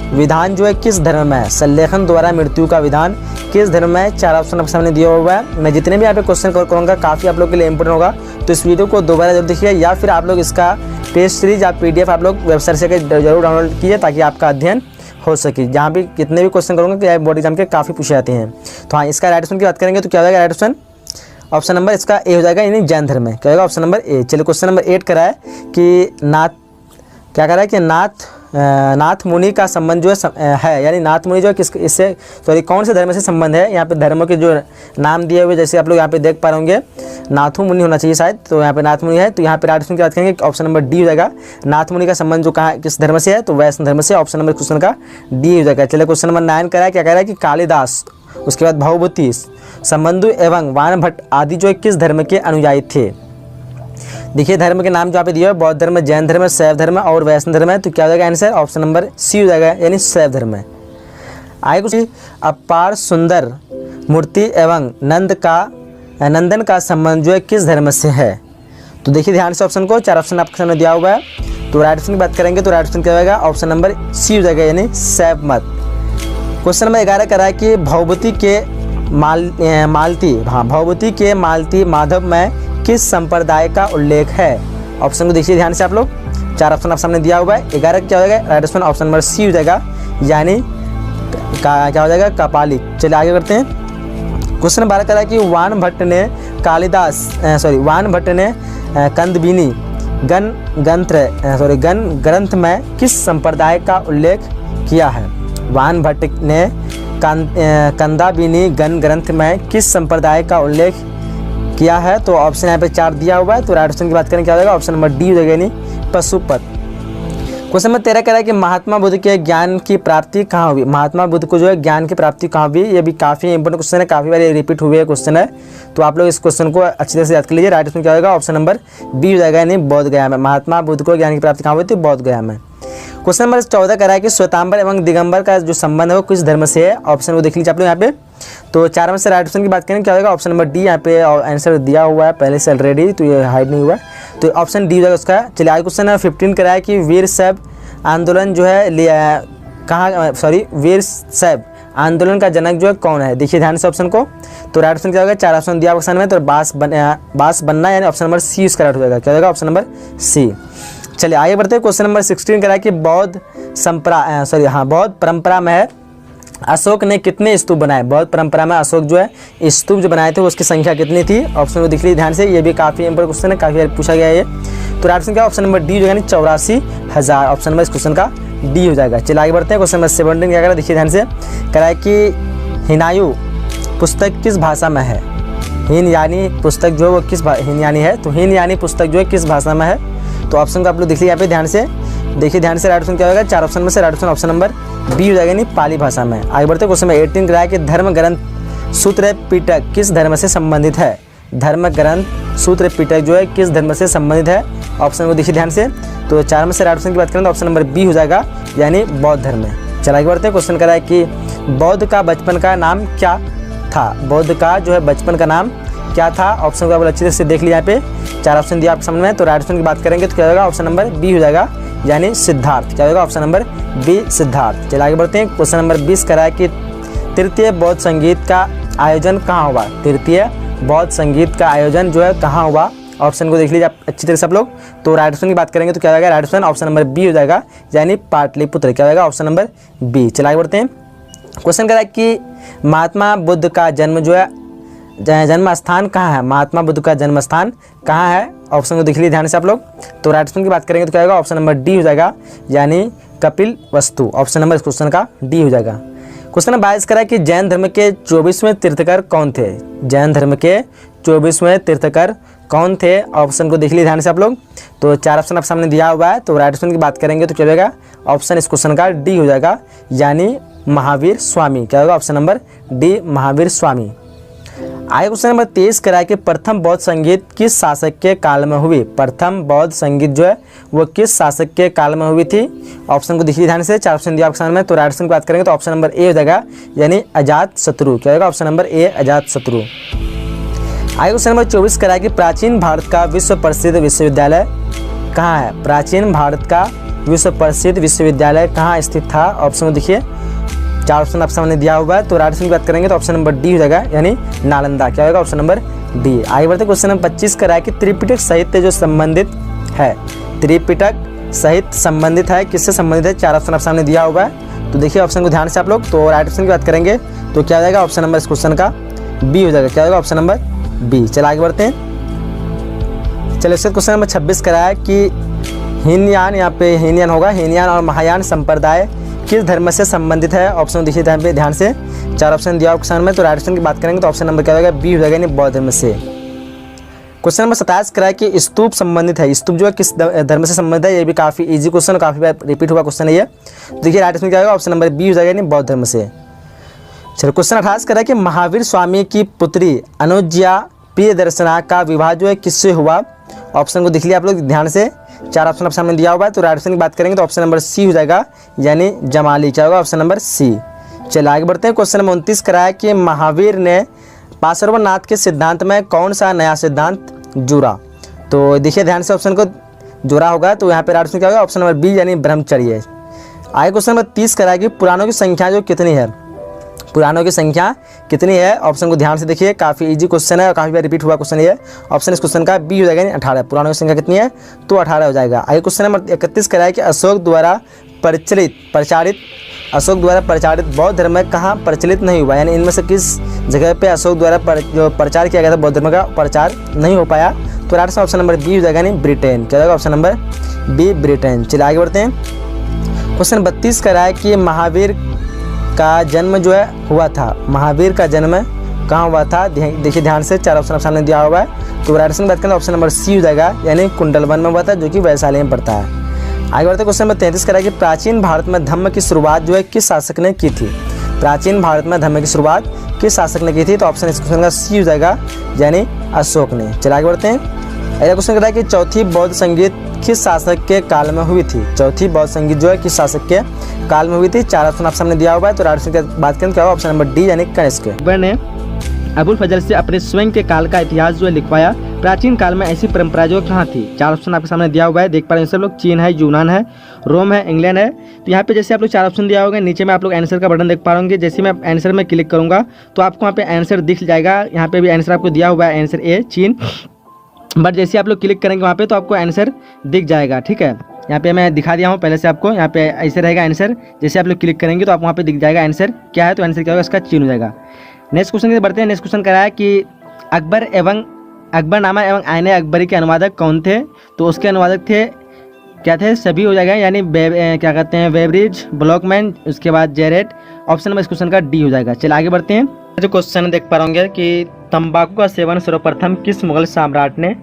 विधान जो है किस धर्म में है। संलेखन द्वारा मृत्यु का विधान किस धर्म में है। 4 ऑप्शन आपके सामने दिया हुआ है। मैं जितने भी यहाँ पे क्वेश्चन कवर करूँगा काफ़ी आप लोग के लिए इंपॉर्टेंट होगा, तो इस वीडियो को दोबारा जरूर देखिए, या फिर आप लोग इसका टेस्ट सीरीज या PDF आप लोग वेबसाइट से जरूर डाउनलोड कीजिए ताकि आपका अध्ययन हो सके। जहाँ भी कितने भी क्वेश्चन करूँगा कि बोर्ड एग्जाम के काफ़ी पूछे जाते हैं। तो हाँ, इसका राइट ऑप्शन की बात करेंगे तो क्या हो जाएगा, राइट ऑप्शन ऑप्शन नंबर इसका ए हो जाएगा यानी जैन धर्म में, क्या होगा ऑप्शन नंबर ए। चलिए क्वेश्चन नंबर 8 करा है कि क्या कह रहा है कि नाथ मुनि का संबंध जो है यानी नाथ मुनि जो है किस इससे सॉरी कौन से धर्म से संबंध है। यहाँ पे धर्मों के जो नाम दिए हुए जैसे आप लोग यहाँ पे देख पा रहे होंगे, नाथू मुनि होना चाहिए शायद, तो यहाँ पे नाथ मुनि है। तो यहाँ पे राइट ऑप्शन की बात करेंगे ऑप्शन नंबर डी हो जाएगा। नाथ मुनि का संबंध जो कहाँ किस धर्म से है, तो वैष्णव धर्म से, ऑप्शन नंबर क्वेश्चन का डी हो जाएगा। चलिए क्वेश्चन नंबर 9 करा है, क्या कह रहा है कि कालिदास, उसके बाद भवभूति, संबंधु एवं वान भट्ट आदि जो किस धर्म के अनुयायी थे। देखिए धर्म के नाम जो यहाँ पे दिया है, बौद्ध धर्म, जैन धर्म, शैव धर्म और वैष्णव धर्म है। तो क्या हो जाएगा आंसर, ऑप्शन नंबर सी हो जाएगा यानी शैव धर्म है। आगे कुछ अपार सुंदर मूर्ति एवं नंदन का संबंध जो है किस धर्म से है। तो देखिए ध्यान से ऑप्शन को, 4 ऑप्शन आपके सामने दिया हुआ है। तो राइट ऑप्शन की बात करेंगे तो राइट ऑप्शन क्या होगा, ऑप्शन नंबर सी हो जाएगा यानी शैव मत। क्वेश्चन नंबर 11 करा है कि भवभूति के मालती माधव में किस संप्रदाय का उल्लेख है। ऑप्शन को देखिए ध्यान से आप लोग, 4 ऑप्शन आप सामने दिया हुआ है। 11 क्या हो जाएगा, right option option number C हो जाएगा यानी क्या हो जाएगा, कपालिक। चलिए आगे करते हैं। क्वेश्चन 12 करा कि वान भट्ट ने कंदबिनी गण ग्रंथ में किस संप्रदाय का उल्लेख किया है। वान भट्ट ने कंदाबिनी गण ग्रंथ में किस संप्रदाय का उल्लेख किया है। तो ऑप्शन यहाँ पे 4 दिया हुआ है। तो राइट ऑप्शन की बात करें क्या हो जाएगा, ऑप्शन नंबर डी हो जाएगा यानी पशुपत। क्वेश्चन नंबर 13 कह रहा है कि महात्मा बुद्ध के ज्ञान की प्राप्ति कहाँ हुई। महात्मा बुद्ध को जो है ज्ञान की प्राप्ति कहाँ हुई, ये भी काफ़ी इंपोर्टेंट क्वेश्चन है, काफ़ी बार रिपीट हुए क्वेश्चन है। तो आप लोग इस क्वेश्चन को अच्छी तरह से याद कर लीजिए। राइट ऑप्शन क्या होगा, ऑप्शन नंबर बी हो जाएगा यानी बोध गया में। महात्मा बुद्ध को ज्ञान की प्राप्ति कहाँ हुई थी, बोध गया में। क्वेश्चन नंबर 14 कह रहा है कि श्वेतांबर एवं दिगंबर का जो संबंध है वो किस धर्म से है। ऑप्शन को देख लीजिए आप लोग यहाँ पे। तो 4 में से राइट ऑप्शन की बात करें क्या होगा, ऑप्शन नंबर डी यहाँ पे आंसर दिया हुआ है पहले से ऑलरेडी, तो ये हाइड नहीं हुआ है, तो ऑप्शन डी हो जाएगा उसका। चलिए आगे क्वेश्चन नंबर 15 कह रहा है कि वीर शैव आंदोलन जो है कहाँ, सॉरी वीर शैव आंदोलन का जनक जो है कौन है। देखिए ध्यान से ऑप्शन को। तो राइट ऑप्शन क्या होगा, 4 ऑप्शन दिया ऑप्शन में, तो बास बनना यानी ऑप्शन नंबर सी इसका राइट हो जाएगा। क्या होगा ऑप्शन नंबर सी। चलिए आगे बढ़ते हैं। क्वेश्चन नंबर 16 कह रहा है कि बौद्ध परंपरा में है अशोक ने कितने स्तूप बनाए। बौद्ध परंपरा में अशोक जो है स्तूप जो बनाए थे उसकी संख्या कितनी थी। ऑप्शन को दिख लीजिए ध्यान से, ये भी काफ़ी इंपॉर्टेंट क्वेश्चन है, काफ़ी बार पूछा गया है ये। तो राइट ऑप्शन क्या ऑप्शन नंबर डी जो है 84,000, ऑप्शन नंबर इस क्वेश्चन का डी हो जाएगा। चलिए आगे बढ़ते हैं। क्वेश्चन नंबर 17 क्या करा, देखिए ध्यान से, कह रहा है कि हिनायु पुस्तक किस भाषा में है। हिन यानी पुस्तक जो है वो किस हिन यानी है, तो हिन यानी पुस्तक जो है किस भाषा में है। तो ऑप्शन को आप लोग देखिए यहाँ पे ध्यान से, देखिए ध्यान से। राइट ऑप्शन क्या होगा, 4 ऑप्शन में से right option option number B हो जाएगा, यानी पाली भाषा में। आगे बढ़ते हैं। क्वेश्चन नंबर 18 कह रहा है कि धर्म ग्रंथ सूत्र पिटक किस धर्म से संबंधित है। धर्म ग्रंथ सूत्र पिटक जो है किस धर्म से संबंधित है। ऑप्शन को देखिए ध्यान से। तो 4 में से राइट ऑप्शन की बात करें तो ऑप्शन नंबर बी हो जाएगा, यानी बौद्ध धर्म में। चला आगे बढ़ते हैं। क्वेश्चन कह रहा है कि बौद्ध का बचपन का नाम क्या था। बौद्ध का जो है बचपन का नाम क्या था। ऑप्शन को आप अच्छे से देख लिया यहाँ पे, 4 ऑप्शन दिया आपके सामने में। तो राइट ऑप्शन की बात करेंगे तो क्या होगा, ऑप्शन नंबर बी हो जाएगा, यानी सिद्धार्थ। क्या होगा ऑप्शन नंबर बी, सिद्धार्थ। चलिए आगे बढ़ते हैं। क्वेश्चन नंबर 20 कह रहा है कि तृतीय बौद्ध संगीत का आयोजन कहाँ हुआ। तृतीय बौद्ध संगीत का आयोजन जो है कहाँ हुआ। ऑप्शन को देख लीजिए आप अच्छी तरह से आप लोग। तो राइट ऑप्शन की बात करेंगे तो क्या होगा, right option option number B हो जाएगा, यानी पाटलिपुत्र। क्या होगा ऑप्शन नंबर बी। चलिए आगे बढ़ते हैं। क्वेश्चन कह रहा है कि महात्मा बुद्ध का जन्म जो है जन्म स्थान कहाँ है। महात्मा बुद्ध का जन्म स्थान कहाँ है। ऑप्शन को देख लीजिए ध्यान से आप लोग। तो राइट ऑप्शन की बात करेंगे तो क्या होगा, ऑप्शन नंबर डी हो जाएगा, यानी कपिल वस्तु। ऑप्शन नंबर इस क्वेश्चन का डी हो जाएगा। क्वेश्चन नंबर 22 करा कि जैन धर्म के 24वें तीर्थकर कौन थे। जैन धर्म के 24वें तीर्थकर कौन थे। ऑप्शन को देख लीजिए ध्यान से आप लोग। तो 4 ऑप्शन आप सामने दिया हुआ है। तो राइट ऑप्शन की बात करेंगे तो क्या होगा, ऑप्शन इस क्वेश्चन का डी हो जाएगा, यानी महावीर स्वामी। क्या होगा option number D, Mahavir Swami. आगे क्वेश्चन नंबर 23 करा कि प्रथम बौद्ध संगीत किस शासक के काल में हुई। प्रथम बौद्ध संगीत जो है वो किस शासक के काल में हुई थी। ऑप्शन को देखिए ध्यान से, 4 ऑप्शन दिया ऑप्शन में। तो राइट ऑप्शन की बात करेंगे तो ऑप्शन नंबर ए हो जाएगा, यानी अजात शत्रु। क्या होगा ऑप्शन नंबर ए, अजात शत्रु। आगे क्वेश्चन नंबर 24 करा कि प्राचीन भारत का विश्व प्रसिद्ध विश्वविद्यालय कहाँ है। प्राचीन भारत का विश्व प्रसिद्ध विश्वविद्यालय कहाँ स्थित था। ऑप्शन को देखिए, 4 ऑप्शन आप सामने दिया हुआ है। तो राइट ऑप्शन की बात करेंगे तो ऑप्शन नंबर डी हो जाएगा, यानी नालंदा। क्या होगा ऑप्शन नंबर डी। आगे बढ़ते क्वेश्चन नंबर 25 करा है कि त्रिपिटक साहित्य जो संबंधित है। त्रिपिटक साहित्य संबंधित है, किससे संबंधित है। 4 ऑप्शन आप सामने दिया हुआ है। तो देखिए ऑप्शन को ध्यान से आप लोग। तो राइट ऑप्शन की बात करेंगे तो क्या हो जाएगा, ऑप्शन नंबर इस क्वेश्चन का बी हो जाएगा। क्या होगा ऑप्शन नंबर बी। चलिए आगे बढ़ते हैं। चलिए इसका क्वेश्चन नंबर 26 करा है कि हीनयान, यहाँ पे हीनयान होगा, हीनयान और महायान संप्रदाय किस धर्म से संबंधित है। ऑप्शन देखिए यहाँ पे ध्यान से, 4 ऑप्शन दिया ऑप्शन में। तो राइट ऑप्शन की बात करेंगे तो ऑप्शन नंबर क्या होगा, बी हो जाएगा, यानी बौद्ध धर्म से। क्वेश्चन नंबर 27 करा है कि स्तूप संबंधित है। स्तूप जो है किस धर्म से संबंधित है। ये भी काफ़ी इजी क्वेश्चन, काफ़ी बार रिपीट हुआ क्वेश्चन है ये। देखिए राइट ऑप्शन क्या होगा, ऑप्शन नंबर बी हो जाएगा, यानी बौद्ध धर्म से। चलो क्वेश्चन 28 करा है कि महावीर स्वामी की पुत्री अनुज्या प्रियदर्शना का विवाह जो है किससे हुआ। ऑप्शन को देख लिया आप लोग ध्यान से, 4 ऑप्शन आप सामने दिया हुआ है। तो राइट ऑप्शन की बात करेंगे तो ऑप्शन नंबर सी हो जाएगा, यानी जमाली। क्या होगा ऑप्शन नंबर सी। चलिए आगे बढ़ते हैं। क्वेश्चन नंबर 29 करा है कि महावीर ने पार्श्वनाथ के सिद्धांत में कौन सा नया सिद्धांत जोड़ा। तो देखिए ध्यान से, ऑप्शन को जोड़ा होगा तो यहाँ पे राइट ऑप्शन क्या होगा, ऑप्शन नंबर बी, यानी ब्रह्मचर्य। आगे क्वेश्चन नंबर 30 करा है कि पुराणों की संख्या जो कितनी है। पुराणों की संख्या कितनी है। ऑप्शन को ध्यान से देखिए, काफ़ी इजी क्वेश्चन है और काफ़ी बार रिपीट हुआ क्वेश्चन ये। ऑप्शन इस क्वेश्चन का बी हो जाएगा, 18। पुराणों की संख्या कितनी है, तो 18 हो जाएगा। आगे क्वेश्चन नंबर 31 करा है कि अशोक द्वारा प्रचारित बौद्ध धर्म में कहाँ प्रचलित नहीं हुआ। यानी इनमें से किस जगह पे अशोक द्वारा जो प्रचार किया गया था बौद्ध धर्म का, प्रचार नहीं हो पाया। तो राइट ऑप्शन नंबर बी हो जाएगा, यानी ब्रिटेन। क्या होगा ऑप्शन नंबर बी, ब्रिटेन। चलिए आगे बढ़ते हैं। क्वेश्चन 32 करा है कि महावीर का जन्म जो है हुआ था। महावीर का जन्म कहाँ हुआ था। देखिए ध्यान से, 4 ऑप्शन सामने दिया हुआ है। तो राइट ऑप्शन की बात करें ऑप्शन नंबर सी हो जाएगा, यानी कुंडलवन में हुआ था, जो कि वैशाली में पड़ता है। आगे बढ़ते क्वेश्चन नंबर 33 करा कि प्राचीन भारत में धम्म की शुरुआत जो है किस शासक ने की थी। प्राचीन भारत में धम्म की शुरुआत किस शासक ने की थी। तो ऑप्शन इस क्वेश्चन का सी हो जाएगा, यानी अशोक ने। चलिए आगे बढ़ते हैं। अगला क्वेश्चन करा कि चौथी बौद्ध संगीत किस शासक के काल में हुई थी? चौथी बौद्ध संगीत जो है किस शासक के काल में हुई थी? 4 ऑप्शन आपके सामने दिया हुआ है। तो राइट आंसर की बात करें क्या होगा? ऑप्शन नंबर डी यानी कनिष्क। अकबर ने अबुल फजल से अपने स्वयं के काल का इतिहास जो है लिखवाया। प्राचीन काल में ऐसी परंपरा जो कहाँ थी? 4 ऑप्शन आपके सामने दिया हुआ है, देख पा रहे हैं सब लोग। चीन है, यूनान है, रोम है, इंग्लैंड है। तो यहाँ पे जैसे आप लोग 4 ऑप्शन दिया होगा, नीचे में आप लोग आंसर का बटन देख पा होंगे। जैसे मैं आंसर में क्लिक करूँगा तो आपको वहाँ पे आंसर दिख जाएगा। यहाँ पे भी आंसर आपको दिया हुआ है, आंसर ए चीन। बट जैसे आप लोग क्लिक करेंगे वहाँ पे तो आपको आंसर दिख जाएगा। ठीक है, यहाँ पे मैं दिखा दिया हूँ पहले से आपको। यहाँ पे ऐसे रहेगा आंसर, जैसे आप लोग क्लिक करेंगे तो आप वहाँ पे दिख जाएगा आंसर क्या है। तो आंसर क्या होगा? इसका चीन हो जाएगा। नेक्स्ट क्वेश्चन की बढ़ते हैं। नेक्स्ट क्वेश्चन कह रहा है कि अकबरनामा एवं आईने अकबरी के अनुवादक कौन थे? तो उसके अनुवादक थे क्या थे? सभी हो जाएगा, यानी क्या कहते हैं, बेवरिज, ब्लॉकमैन, उसके बाद जेरेट। ऑप्शन नंबर इस क्वेश्चन का डी हो जाएगा। चलिए आगे बढ़ते हैं। जो क्वेश्चन देख पा रहे कि तंबाकू का सेवन सर्वप्रथम किस मुगल सम्राट ने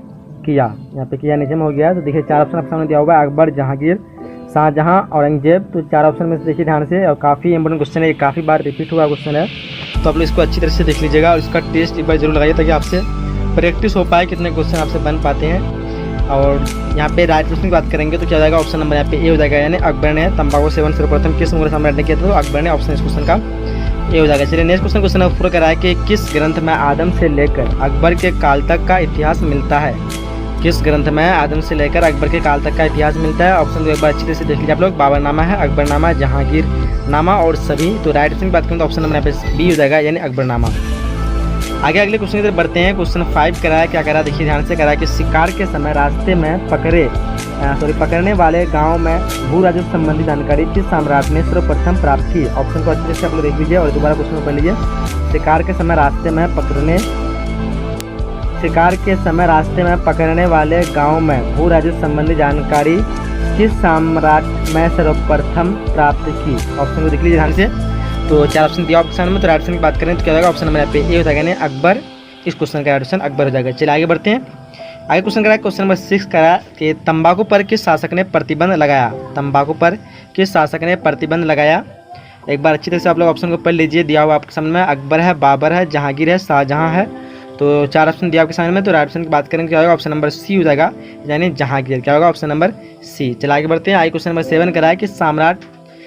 किया? यहाँ पे किया नीचे में हो गया। तो देखिए 4 ऑप्शन आपके सामने दिया हुआ है, अकबर, जहांगीर, शाहजहां, औरंगजेब। तो 4 ऑप्शन में से देखिए ध्यान से, और काफ़ी इंपॉर्टेंट क्वेश्चन है, काफ़ी बार रिपीट हुआ क्वेश्चन है। तो आप लोग इसको अच्छी तरह से देख लीजिएगा और इसका टेस्ट एक बार जरूर लगाइए ताकि आपसे प्रैक्टिस हो पाए कितने क्वेश्चन आपसे बन पाते हैं। और यहाँ पे राइट क्वेश्चन की बात करेंगे तो क्या हो जाएगा? ऑप्शन नंबर यहाँ पे ए हो जाएगा, यानी अकबर ने तंबाकू सेवन सर्वप्रथम किस मुगल सम्राट ने किया था? तो अकबर ने, ऑप्शन इस क्वेश्चन का ए हो जाएगा। चलिए नेक्स्ट क्वेश्चन पूरा करा है कि किस ग्रंथ में आदम से लेकर अकबर के काल तक का इतिहास मिलता है? किस ग्रंथ में आदम से लेकर अकबर के काल तक का इतिहास मिलता है? ऑप्शन को एक बार अच्छी तरह से देख लीजिए आप लोग। बाबरनामा है, अकबरनामा, जहांगीरनामा और सभी। तो राइट ऑप्शन की बात करें तो ऑप्शन नंबर यहाँ पे बी हो जाएगा, यानी अकबरनामा। आगे अगले क्वेश्चन की तरफ बढ़ते हैं। क्वेश्चन 5 करा है, क्या करा है देखिए ध्यान से। करा है कि शिकार के समय रास्ते में पकड़ने वाले गांव में भू राजस्व संबंधी जानकारी किस सम्राट ने सर्वप्रथम प्राप्त की? ऑप्शन को अच्छी तरह से आप लोग देख लीजिए और दोबारा क्वेश्चन पढ़ लीजिए। शिकार के समय रास्ते में पकड़ने वाले गांव में भू राजस्व संबंधी जानकारी किस सम्राट में सर्वप्रथम प्राप्त की? ऑप्शन को देख लीजिए ध्यान से। तो 4 ऑप्शन दिया ऑप्शन में। तो राइट ऑप्शन की बात करें तो क्या होगा? ऑप्शन नंबर यहाँ पे ए हो जाएगा, यानी अकबर। इस क्वेश्चन का राइट ऑप्शन अकबर हो जाएगा। चलिए आगे बढ़ते हैं। आगे क्वेश्चन करा क्वेश्चन नंबर 6 करा कि तंबाकू पर किस शासक ने प्रतिबंध लगाया? तंबाकू पर किस शासक ने प्रतिबंध लगाया? एक बार अच्छी तरह से आप लोग ऑप्शन को पढ़ लीजिए। दिया हुआ आपके सामने में अकबर है, बाबर है, जहांगीर है, शाहजहां है। तो 4 ऑप्शन दिया आपके सामने में। तो राइट ऑप्शन की बात करेंगे क्या होगा? ऑप्शन नंबर सी हो जाएगा, यानी जहांगीर। क्या होगा? Option number C. चलिए आगे बढ़ते हैं। आगे क्वेश्चन नंबर 7 करा है कि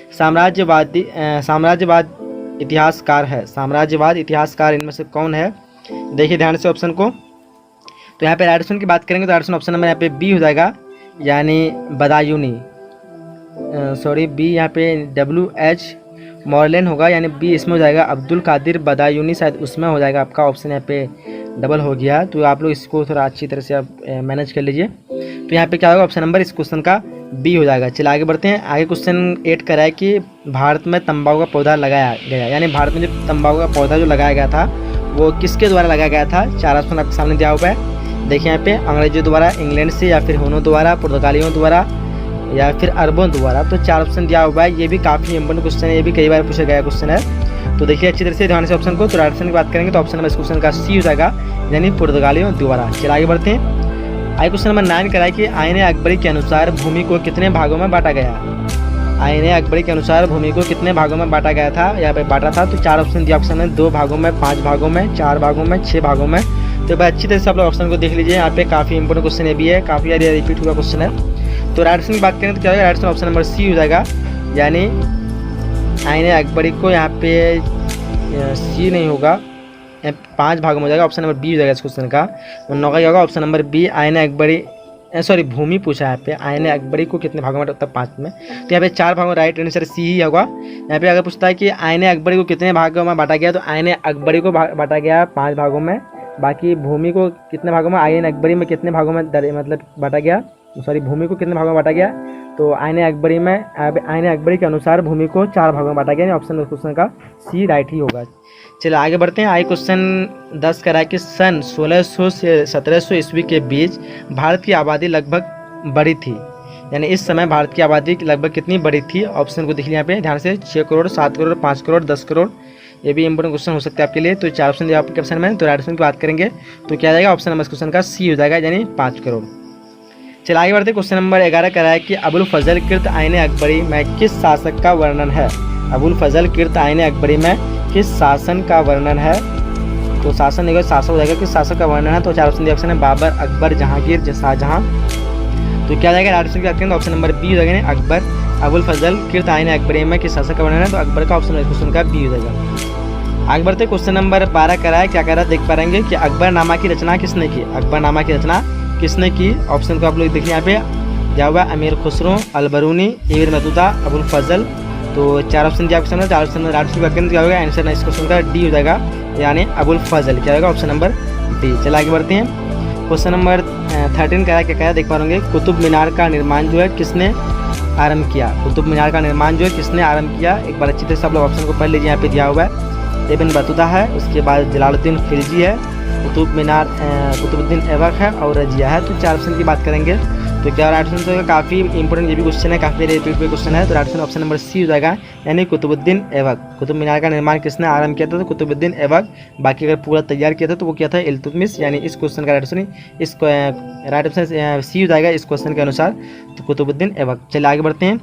साम्राज्यवाद इतिहासकार इनमें से कौन है? देखिए ध्यान से ऑप्शन को। तो यहाँ पे राइट ऑप्शन की बात करेंगे तो राइट ऑप्शन नंबर यहाँ पे बी हो जाएगा, यानी बदायूनी। बी यहाँ पे WH मॉर्लेन होगा, यानी बी इसमें हो जाएगा अब्दुल कादिर बदायूनी, शायद उसमें हो जाएगा आपका। ऑप्शन यहाँ पे डबल हो गया, तो आप लोग इसको थोड़ा अच्छी तरह से आप मैनेज कर लीजिए। तो यहाँ पे क्या होगा? ऑप्शन नंबर इस क्वेश्चन का बी हो जाएगा। चलिए आगे बढ़ते हैं। आगे क्वेश्चन 8 करा है कि भारत में तंबाकू का पौधा लगाया गया, यानी भारत में जो तंबाकू का पौधा जो लगाया गया था वो किसके द्वारा लगाया गया था? 4 ऑप्शन आपके सामने दिया हुआ है। देखिए यहाँ पे अंग्रेजों द्वारा, इंग्लैंड से, या फिर हुनों द्वारा, पुर्तगालियों द्वारा, या फिर अरबों द्वारा। तो 4 ऑप्शन दिया हुआ है। ये भी काफ़ी इंपॉर्टेंट क्वेश्चन है, ये भी कई बार पूछा गया क्वेश्चन है। तो देखिए अच्छी तरह से ध्यान से ऑप्शन को। तो राइट ऑप्शन की बात करेंगे तो ऑप्शन नंबर इस क्वेश्चन का सी हो जाएगा, यानी पुर्तगालियों द्वारा। चलिए आगे बढ़ते हैं। आगे क्वेश्चन नंबर 9 कराए कि आईने अकबरी के अनुसार भूमि को कितने भागों में बांटा गया? आईने अकबरी के अनुसार भूमि को कितने भागों में बांटा गया था, यहाँ पे बांटा था? तो 4 ऑप्शन दिया ऑप्शन में, 2 भागों में, 5 भागों में, 4 भागों में, 6 भागों में। तो भाई अच्छी तरह से आप लोग ऑप्शन को देख लीजिए। यहाँ पे काफ़ी इंपॉर्टेंट क्वेश्चन ये भी है, काफ़ी यार रिपीट हुआ क्वेश्चन है। तो राइट ऑप्शन की बात करें तो क्या होगा? राइट ऑप्शन नंबर सी हो जाएगा, यानी आईने अकबरी को यहाँ पे सी नहीं होगा, 5 भागों में हो जाएगा। ऑप्शन नंबर बी हो जाएगा इस क्वेश्चन का। 9 का होगा ऑप्शन नंबर बी, आईने अकबरी भूमि पूछा है यहाँ पे। आईने अकबरी को कितने भागों में? तब 5 में। तो यहाँ पे 4 भागों में राइट आंसर सी ही होगा। यहाँ पे अगर पूछता है कि आईने अकबरी को कितने भागों में बांटा गया, तो आईने अकबरी को बांटा गया 5 भागों में। बाकी भूमि को कितने भागों में, आईने अकबरी में कितने भागों में मतलब बांटा गया, भूमि को कितने भागों में बांटा गया? तो आईने अकबरी के अनुसार भूमि को 4 भागों में बांटा गया। ऑप्शन क्वेश्चन का सी राइट ही होगा। चलिए आगे बढ़ते हैं। आगे क्वेश्चन 10 करा है कि सन 1600 से 1700 ईस्वी के बीच भारत की आबादी लगभग बढ़ी थी, यानी इस समय भारत की आबादी लगभग कितनी बढ़ी थी? ऑप्शन को देख लिया यहाँ पे ध्यान से। 6 करोड़, 7 करोड़, 5 करोड़, 10 करोड़। ये भी इंपॉर्टेंट क्वेश्चन हो सकता है आपके लिए। तो 4 ऑप्शन दिया आपके ऑप्शन में। तो राइट ऑप्शन की बात करेंगे तो क्या जाएगा? ऑप्शन नंबर इस क्वेश्चन का सी हो जाएगा, यानी 5 करोड़। चलिए आगे बढ़ते। क्वेश्चन नंबर 11 करा है कि अबुल फजल कृत आईने अकबरी में किस शासक का वर्णन है? अबुल फजल कृत आईने अकबरी में किस शासन का वर्णन है? तो शासन नहीं होगा, शासक हो जाएगा। किस शासक का वर्णन है? तो 4 ऑप्शन दिया ऑप्शन है, बाबर, अकबर, जहांगीर, शाहजहां। तो क्या जाएगा राइट ऑप्शन की बात करें तो ऑप्शन नंबर बी हो जाएगा अकबर अबुल फजल किर्त आइन अकबरी में किस शासक का वर्णन है, तो अकबर का ऑप्शन क्वेश्चन का बी हो जाएगा। आगे बढ़ते क्वेश्चन नंबर 12 करा है, क्या कह रहा है देख पाएंगे कि अकबरनामा की रचना किसने की, अकबरनामा की रचना किसने की। ऑप्शन को आप लोग देखिए यहाँ पे दिया हुआ है अमीर खुसरो, अलबरूनी, इब्न बतूता, अबुल फजल। तो 4 ऑप्शन दिया आपके सामने, 4 ऑप्शन राइट की बात करें तो क्या होगा आंसर इस क्वेश्चन का डी हो जाएगा, यानी अबुल फजल क्या होगा ऑप्शन नंबर डी। चलिए आगे बढ़ते हैं क्वेश्चन नंबर 13 क्या कह रहा है देख पा रहे होंगे, कुतुब मीनार का निर्माण जो है किसने आरंभ किया, कुतुब मीनार का निर्माण जो है किसने आरंभ किया। एक बार अच्छी तरह से आप लोग ऑप्शन को पढ़ लीजिए, यहाँ पे दिया हुआ है इब्न बतूता है, उसके बाद जलालुद्दीन खिलजी है, कुतुब मीनार कुतुबुद्दीन ऐबक है और रजिया है। तो 4 ऑप्शन की बात करेंगे तो क्या राइट ऑप्शन होगा, काफ़ी इंपॉर्टेंट ये भी क्वेश्चन है, काफ़ी रिपीट हुए क्वेश्चन है। तो right option option number C हो जाएगा, यानी कुतुबुद्दीन ऐबक। कुतुब मीनार का निर्माण किसने आरंभ किया था, तो कुतुबुद्दीन ऐबक। बाकी अगर पूरा तैयार किया था तो वो किया था इल्तुतमिश, यानी इस क्वेश्चन का राइट ऑप्शन इस राइट ऑप्शन सी हो जाएगा इस क्वेश्चन के अनुसार, तो कुतुबुद्दीन ऐबक। चलिए आगे बढ़ते हैं।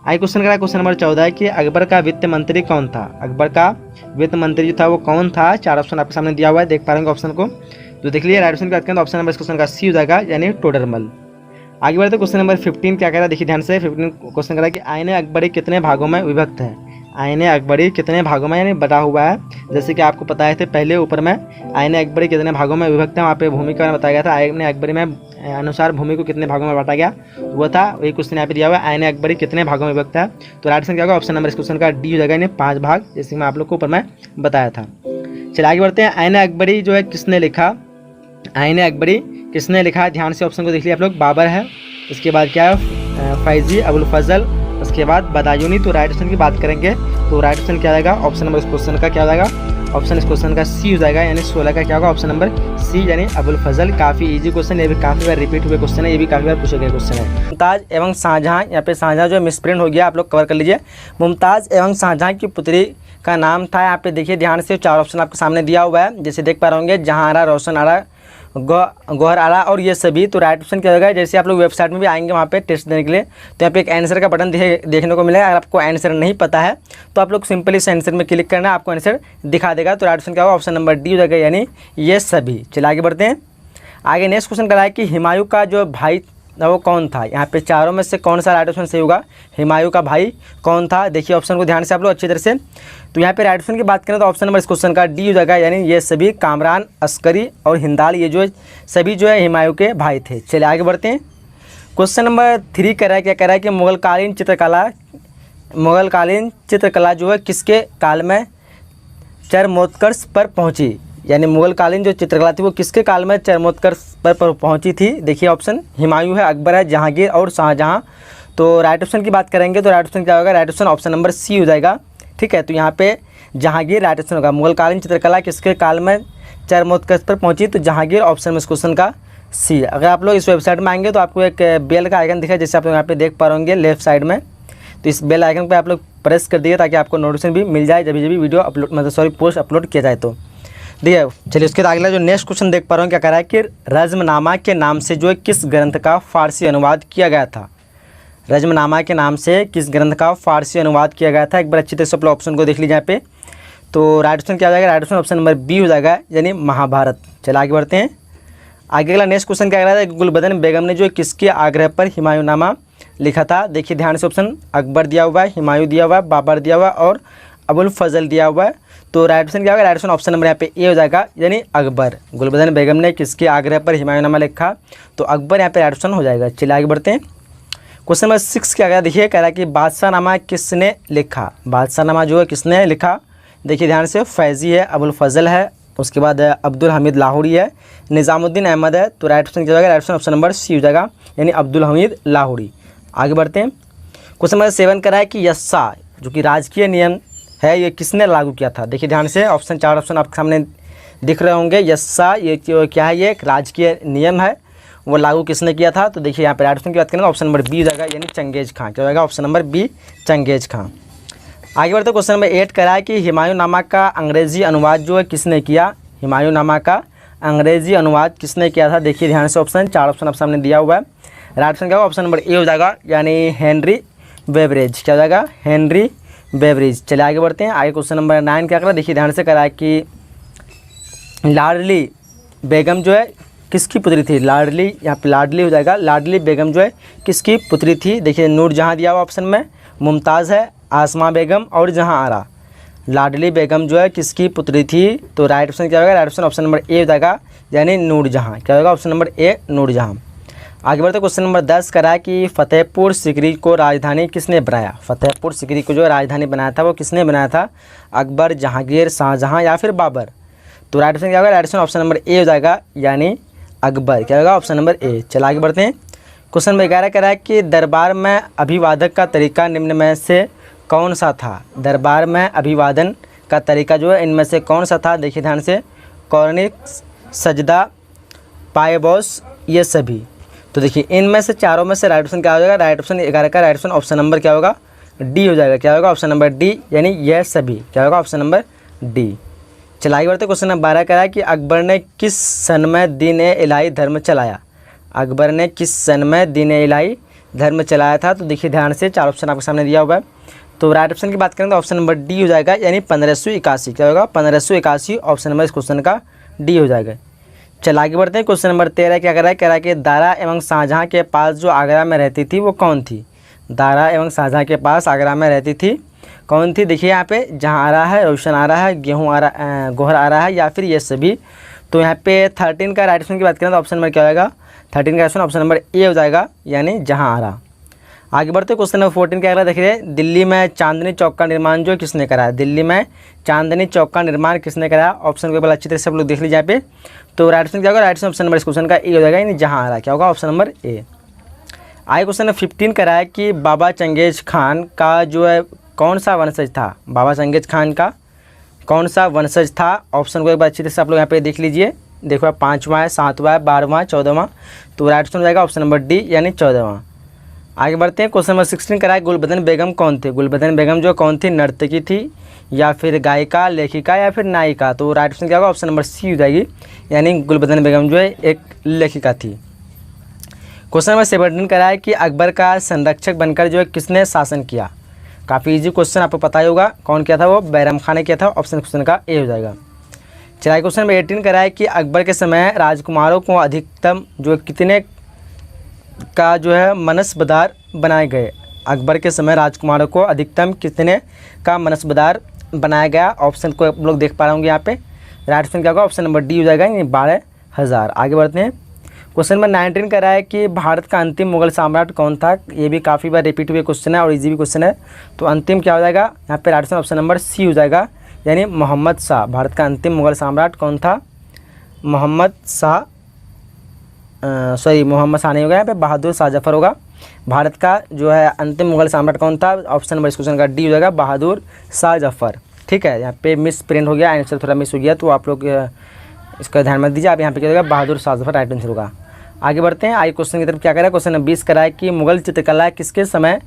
आगे क्वेश्चन करा क्वेश्चन नंबर 14 है कि अकबर का वित्त मंत्री कौन था, अकबर का वित्त मंत्री जो था वो कौन था। 4 ऑप्शन आपके सामने दिया हुआ है, देख पा रहे हैं ऑप्शन को, तो देख लीजिए राइट ऑप्शन की बात करें तो ऑप्शन नंबर इस क्वेश्चन का सी हो जाएगा, यानी टोडरमल। आगे बढ़ते क्वेश्चन नंबर 15 क्या कह रहा है देखिए ध्यान से। 15 क्वेश्चन कह रहा है कि आईने अकबरी कितने भागों में विभक्त है, आईने अकबरी कितने भागों में यानी बटा हुआ है। जैसे कि आपको बताए थे पहले ऊपर में आईने अकबरी कितने भागों में विभक्त है, वहाँ पे भूमि का बताया गया था, आईने अकबरी में अनुसार भूमि को कितने भागों में बांटा गया वो था, वही क्वेश्चन यहाँ पे दिया हुआ है आईने अकबरी कितने भागों में विभक्त है। तो राइट आंसर क्या होगा ऑप्शन नंबर इस क्वेश्चन का डी हो जाएगा, यानी 5 भाग, जैसे मैं आप लोग को ऊपर में बताया था। चलिए आगे बढ़ते हैं। आईने अकबरी जो है किसने लिखा, आईने अकबरी किसने लिखा, ध्यान से ऑप्शन को देख लिया आप लोग। बाबर है, इसके बाद क्या है फैजी, अबुल फजल, उसके बाद बदायूनी। तो राइट ऑप्शन की बात करेंगे तो राइट ऑप्शन क्या जाएगा ऑप्शन नंबर इस क्वेश्चन का क्या हो जाएगा, ऑप्शन इस क्वेश्चन का सी हो जाएगा, यानी 16 का क्या होगा ऑप्शन नंबर सी, यानी अबुल फजल। काफ़ी इजी क्वेश्चन, ये भी काफ़ी बार रिपीट हुए क्वेश्चन है, ये भी काफ़ी बार पूछे गए क्वेश्चन है। मुमताज़ एवं शाहजहाँ, यहाँ पे शाहजहाँ जो मिसप्रिंट हो गया आप लोग कवर कर लीजिए। मुमताज़ एवं शाहजहाँ की पुत्री का नाम था, यहाँ पे देखिए ध्यान से 4 ऑप्शन आपके सामने दिया हुआ है, जैसे देख पा रहे होंगे जहाँ आरा, रोशन आरा, गौहर आला और ये सभी। तो राइट ऑप्शन क्या होगा, जैसे आप लोग वेबसाइट में भी आएंगे वहाँ पे टेस्ट देने के लिए तो यहाँ पे एक आंसर का बटन देखने को मिलेगा। अगर आपको आंसर नहीं पता है तो आप लोग सिंपली इस आंसर में क्लिक करना, आपको आंसर दिखा देगा। तो राइट ऑप्शन क्या होगा ऑप्शन नंबर डी हो जाएगा, यानी ये सभी। चलिए आगे बढ़ते हैं। आगे नेक्स्ट क्वेश्चन करा है कि हुमायूं का जो भाई वो कौन था, यहाँ पे चारों में से कौन सा राइट ऑप्शन सही होगा, हुमायूं का भाई कौन था। देखिए ऑप्शन को ध्यान से आप लोग अच्छी तरह से। तो यहाँ पे राइट ऑप्शन की बात करें तो ऑप्शन नंबर इस क्वेश्चन का डी हो जाएगा, यानी ये सभी कामरान, अस्करी और हिंदाल ये जो सभी जो है हुमायूं के भाई थे। चलिए आगे बढ़ते हैं। क्वेश्चन नंबर 3 कह रहा है, क्या कह रहा है कि मुगलकालीन चित्रकला जो है किसके काल में चरमोत्कर्ष पर पहुँची, यानी मुगलकालीन जो चित्रकला थी वो किसके काल में चरमोत्कर्ष पर पहुंची थी। देखिए ऑप्शन हुमायूं है, अकबर है, जहांगीर और शाहजहां। तो राइट ऑप्शन की बात करेंगे तो राइट ऑप्शन क्या होगा, right option option number C हो जाएगा। ठीक है, तो यहाँ पे जहांगीर राइट ऑप्शन होगा। मुगलकालीन चित्रकला किसके काल में चरमोत्कर्ष पर पहुंची, तो जहांगीर ऑप्शन में इस क्वेश्चन का सी। अगर आप लोग इस वेबसाइट में आएंगे तो आपको एक बेल का आइकन दिखा, जैसे आप लोग यहाँ पे देख पा रहे लेफ्ट साइड में। तो इस बेल आइकन पर आप लोग प्रेस कर दिए ताकि आपको नोटिफिकेशन भी मिल जाए जब भी वीडियो अपलोड पोस्ट अपलोड किया जाए। तो देखिए चलिए उसके बाद अगला जो नेक्स्ट क्वेश्चन देख पा रहे हो क्या कह रहा है कि रज़्मनामा के नाम से जो है किस ग्रंथ का फारसी अनुवाद किया गया था, रज़्मनामा के नाम से किस ग्रंथ का फारसी अनुवाद किया गया था। एक बार अच्छी तरह से अपने ऑप्शन को देख लीजिए यहाँ पे। तो राइट ऑप्शन क्या हो जाएगा, right option option number B हो जाएगा, यानी महाभारत। चलिए आगे बढ़ते हैं। आगे अगला नेक्स्ट क्वेश्चन क्या कह रहा है, गुलबदन बेगम ने जो किसके आग्रह पर हुमायूंनामा लिखा था। देखिए ध्यान से ऑप्शन अकबर दिया हुआ है, हुमायूं दिया हुआ है, बाबर दिया हुआ है और अबुल फजल दिया हुआ है। तो राइट ऑप्शन क्या होगा, राइट ऑप्शन ऑप्शन नंबर यहाँ पे ए हो जाएगा, यानी अकबर। गुलबदन बेगम ने किसके आग्रह पर हुमायूंनामा लिखा, तो अकबर यहाँ पे राइट ऑप्शन हो जाएगा। चलिए आगे बढ़ते हैं। क्वेश्चन नंबर 6 क्या कह देखिए, कह रहा है कि बादशाहनामा किसने लिखा, बादशाहनामा जो है किसने लिखा। देखिए ध्यान से, फैज़ी है, अबुल फजल है, उसके बाद अब्दुल हमीद लाहौरी है, निज़ामुद्दीन अहमद है। तो राइट ऑप्शन क्या होगा, right option option number C हो जाएगा, यानी अब्दुल हमीद लाहौरी। आगे बढ़ते हैं। क्वेश्चन नंबर 7 कह रहा है कि यस्सा जो कि राजकीय नियम है ये किसने लागू किया था। देखिए ध्यान से, ऑप्शन 4 ऑप्शन आपके सामने दिख रहे होंगे। यस्सा ये क्या है, ये एक राजकीय नियम है, वो लागू किसने किया था। तो देखिए यहाँ पे राइट ऑप्शन की बात करें ऑप्शन नंबर बी हो जाएगा, यानी चंगेज़ खां। क्या होगा ऑप्शन नंबर बी, चंगेज़ खां। आगे बढ़ते क्वेश्चन नंबर 8 कह रहा है कि हुमायूंनामा का अंग्रेज़ी अनुवाद जो है किसने किया, हुमायूंनामा का अंग्रेज़ी अनुवाद किसने किया था। देखिए ध्यान से, ऑप्शन 4 ऑप्शन आपके सामने दिया हुआ है। राइट ऑप्शन क्या होगा, ऑप्शन नंबर ए हो जाएगा, यानी हेनरी बेवरेज। क्या हो जाएगा, हेनरी बेवरेज। चलिए आगे बढ़ते हैं। आगे क्वेश्चन नंबर 9 क्या कर रहा है, देखिए ध्यान से करा है कि लाडली बेगम जो है किसकी पुत्री थी? लाडली, यहाँ पे लाडली हो जाएगा। लाडली बेगम जो है किसकी पुत्री थी? देखिए नूरजहाँ दिया हुआ ऑप्शन में, मुमताज़ है, आसमा बेगम और जहाँ आरा। लाडली बेगम जो है किसकी पुत्री थी? तो राइट ऑप्शन क्या होगा? Right option option number A हो जाएगा, यानी नूरजहाँ। क्या होगा? Option number A, Nurjahan. आगे बढ़ते क्वेश्चन नंबर 10 करा कि फतेहपुर सिकरी को राजधानी किसने बनाया? फतेहपुर सिकरी को जो राजधानी बनाया था वो किसने बनाया था? अकबर, जहांगीर, शाहजहां या फिर बाबर। तो राइट ऑप्शन क्या होगा? Right option option number A हो जाएगा, यानी अकबर। क्या होगा? ऑप्शन नंबर ए। चलो आगे बढ़ते हैं। क्वेश्चन नंबर 11 करा कि दरबार में अभिवादक का तरीका निम्न में से कौन सा था? दरबार में अभिवादन का तरीका जो है इनमें से कौन सा था? देखिए ध्यान से, कौरनिक, सजदा, पायबॉस, ये सभी। तो देखिए इनमें से चारों में से राइट ऑप्शन क्या हो जाएगा? राइट ऑप्शन 11 का राइट ऑप्शन ऑप्शन नंबर क्या होगा? डी हो जाएगा। क्या होगा? ऑप्शन नंबर डी, यानी यह सभी। क्या होगा? Option number D. चलिए आगे बढ़ते। क्वेश्चन नंबर 12 करा कि अकबर ने किस सन में दीन-ए-इलाही धर्म चलाया? अकबर ने किस सन में दीन-ए-इलाही धर्म चलाया था? तो देखिए ध्यान से, चार ऑप्शन आपके सामने दिया हुआ है। तो राइट ऑप्शन की बात करें तो ऑप्शन नंबर डी हो जाएगा, यानी 1581। क्या होगा? 1581 ऑप्शन नंबर इस क्वेश्चन का डी हो जाएगा। चल आगे बढ़ते हैं। क्वेश्चन नंबर 13 क्या करा है? कह रहा है कि दारा एवं शाहजहाँ के पास जो आगरा में रहती थी वो कौन थी? दारा एवं शाहजहाँ के पास आगरा में रहती थी कौन थी? देखिए यहाँ पे जहाँ आ रहा है, रोशन आ रहा है, गेहूँ आ रहा, गोहर आ रहा है, या फिर ये सभी। तो यहाँ पे 13 का राइट ऑप्शन की बात करें तो ऑप्शन नंबर क्या होगा? 13 का ऑप्शन ऑप्शन नंबर ए हो जाएगा, यानी जहाँ आ रहा। आगे बढ़ते क्वेश्चन नंबर 14 क्या करा? देखिए दिल्ली में चांदनी चौक का निर्माण जो किसने कराया? दिल्ली में चांदनी चौक का निर्माण किसने कराया? ऑप्शन को अच्छी तरह से सब लोग देख लीजिए यहाँ पे। तो राइट ऑप्शन क्या होगा? राइट ऑप्शन नंबर इस क्वेश्चन का ए हो जाएगा, यानी जहाँ आ रहा। क्या होगा? ऑप्शन नंबर ए। आगे क्वेश्चन नंबर 15 कराया कि बाबा चंगेज खान का जो है कौन सा वंशज था? बाबा चंगेज खान का कौन सा वंशज था? ऑप्शन को एक बार अच्छी तरह से आप लोग यहाँ पे देख लीजिए। देखो 5वां है, 7वां है, 12वां, 14वां। तो राइट ऑप्शन हो जाएगा ऑप्शन नंबर डी, यानी 14वां। आगे बढ़ते हैं। क्वेश्चन नंबर 16 कराए गुलबदन बेगम कौन थे? गुलबदन बेगम जो कौन थी? नर्तकी थी, या फिर गायिका, लेखिका, या फिर नायिका। तो राइट ऑप्शन क्या होगा? ऑप्शन नंबर सी हो जाएगी, यानी गुलबदन बेगम जो है एक लेखिका थी। क्वेश्चन नंबर 17 कराए कि अकबर का संरक्षक बनकर जो है किसने शासन किया? काफ़ी इजी क्वेश्चन, आपको पता ही होगा कौन किया था? वो बैरम खान ने किया था। ऑप्शन क्वेश्चन का ए हो जाएगा। चलिए क्वेश्चन नंबर 18 कराए कि अकबर के समय राजकुमारों को अधिकतम जो कितने का जो है मनसबदार बनाए गए? अकबर के समय राजकुमारों को अधिकतम कितने का मनसबदार बनाया गया? ऑप्शन को आप लोग देख पा रहे होंगे यहाँ पे। राइट ऑप्शन क्या होगा? ऑप्शन नंबर डी हो जाएगा, यानी 12,000। आगे बढ़ते हैं। क्वेश्चन नंबर 19 का रहा है कि भारत का अंतिम मुगल सम्राट कौन था? ये भी काफ़ी बार रिपीट हुए क्वेश्चन है और इजी भी क्वेश्चन है। तो अंतिम क्या हो जाएगा? यहाँ पे right option option number C हो जाएगा, यानी मोहम्मद शाह। भारत का अंतिम मुगल सम्राट कौन था? मोहम्मद शाह, मोहम्मद शाह नहीं होगा, यहाँ पे बहादुर शाह जफर होगा। भारत का जो है अंतिम मुगल सम्राट कौन था? ऑप्शन नंबर इस क्वेश्चन का डी हो जाएगा, बहादुर शाह जफर। ठीक है, यहाँ पे मिस प्रिंट हो गया, आंसर थोड़ा मिस हो गया, तो आप लोग इसका ध्यान मत दीजिए। आप यहाँ पे क्या होगा? बहादुर शाह जफर राइट आंसर होगा। आगे बढ़ते हैं। आगे क्वेश्चन की तरफ क्या करें? क्वेश्चन नंबर 20 करा है कि मुगल चित्रकला किसके समय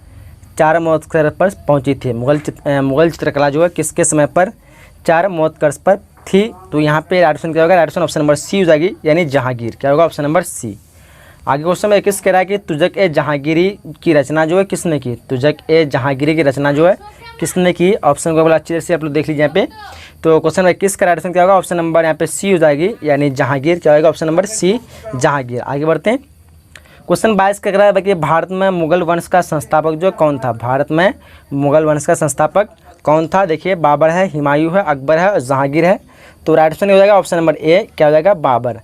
4 महोत्कर्ष पर पहुँची थी? मुगल चित्रकला जो है किसके समय पर 4 महोत्कर्ष पर थी? तो यहाँ पे राइट ऑप्शन क्या होगा? Right option option number C हो जाएगी, यानी जहांगीर। क्या होगा? Option number C. आगे क्वेश्चन में 21 कह रहा है कि तुज़क-ए-जहांगीरी की रचना जो है किसने की? तुज़क-ए-जहांगीरी की रचना जो है किसने की? ऑप्शन को अच्छी तरह से आप लोग देख लीजिए यहाँ पे। तो क्वेश्चन नंबर 21 का राइट ऑप्शन क्या होगा? ऑप्शन नंबर यहाँ पे सी हो जाएगी, यानी जहांगीर। क्या होगा? Option number C, Jahangir. आगे बढ़ते हैं। क्वेश्चन 22 का कह रहा है कि भारत में मुगल वंश का संस्थापक जो कौन था? भारत में मुगल वंश का संस्थापक कौन था? देखिए बाबर है, हुमायूं है, अकबर है और जहांगीर है। तो राइट ऑप्शन हो जाएगा ऑप्शन नंबर ए। क्या हो जाएगा? बाबर।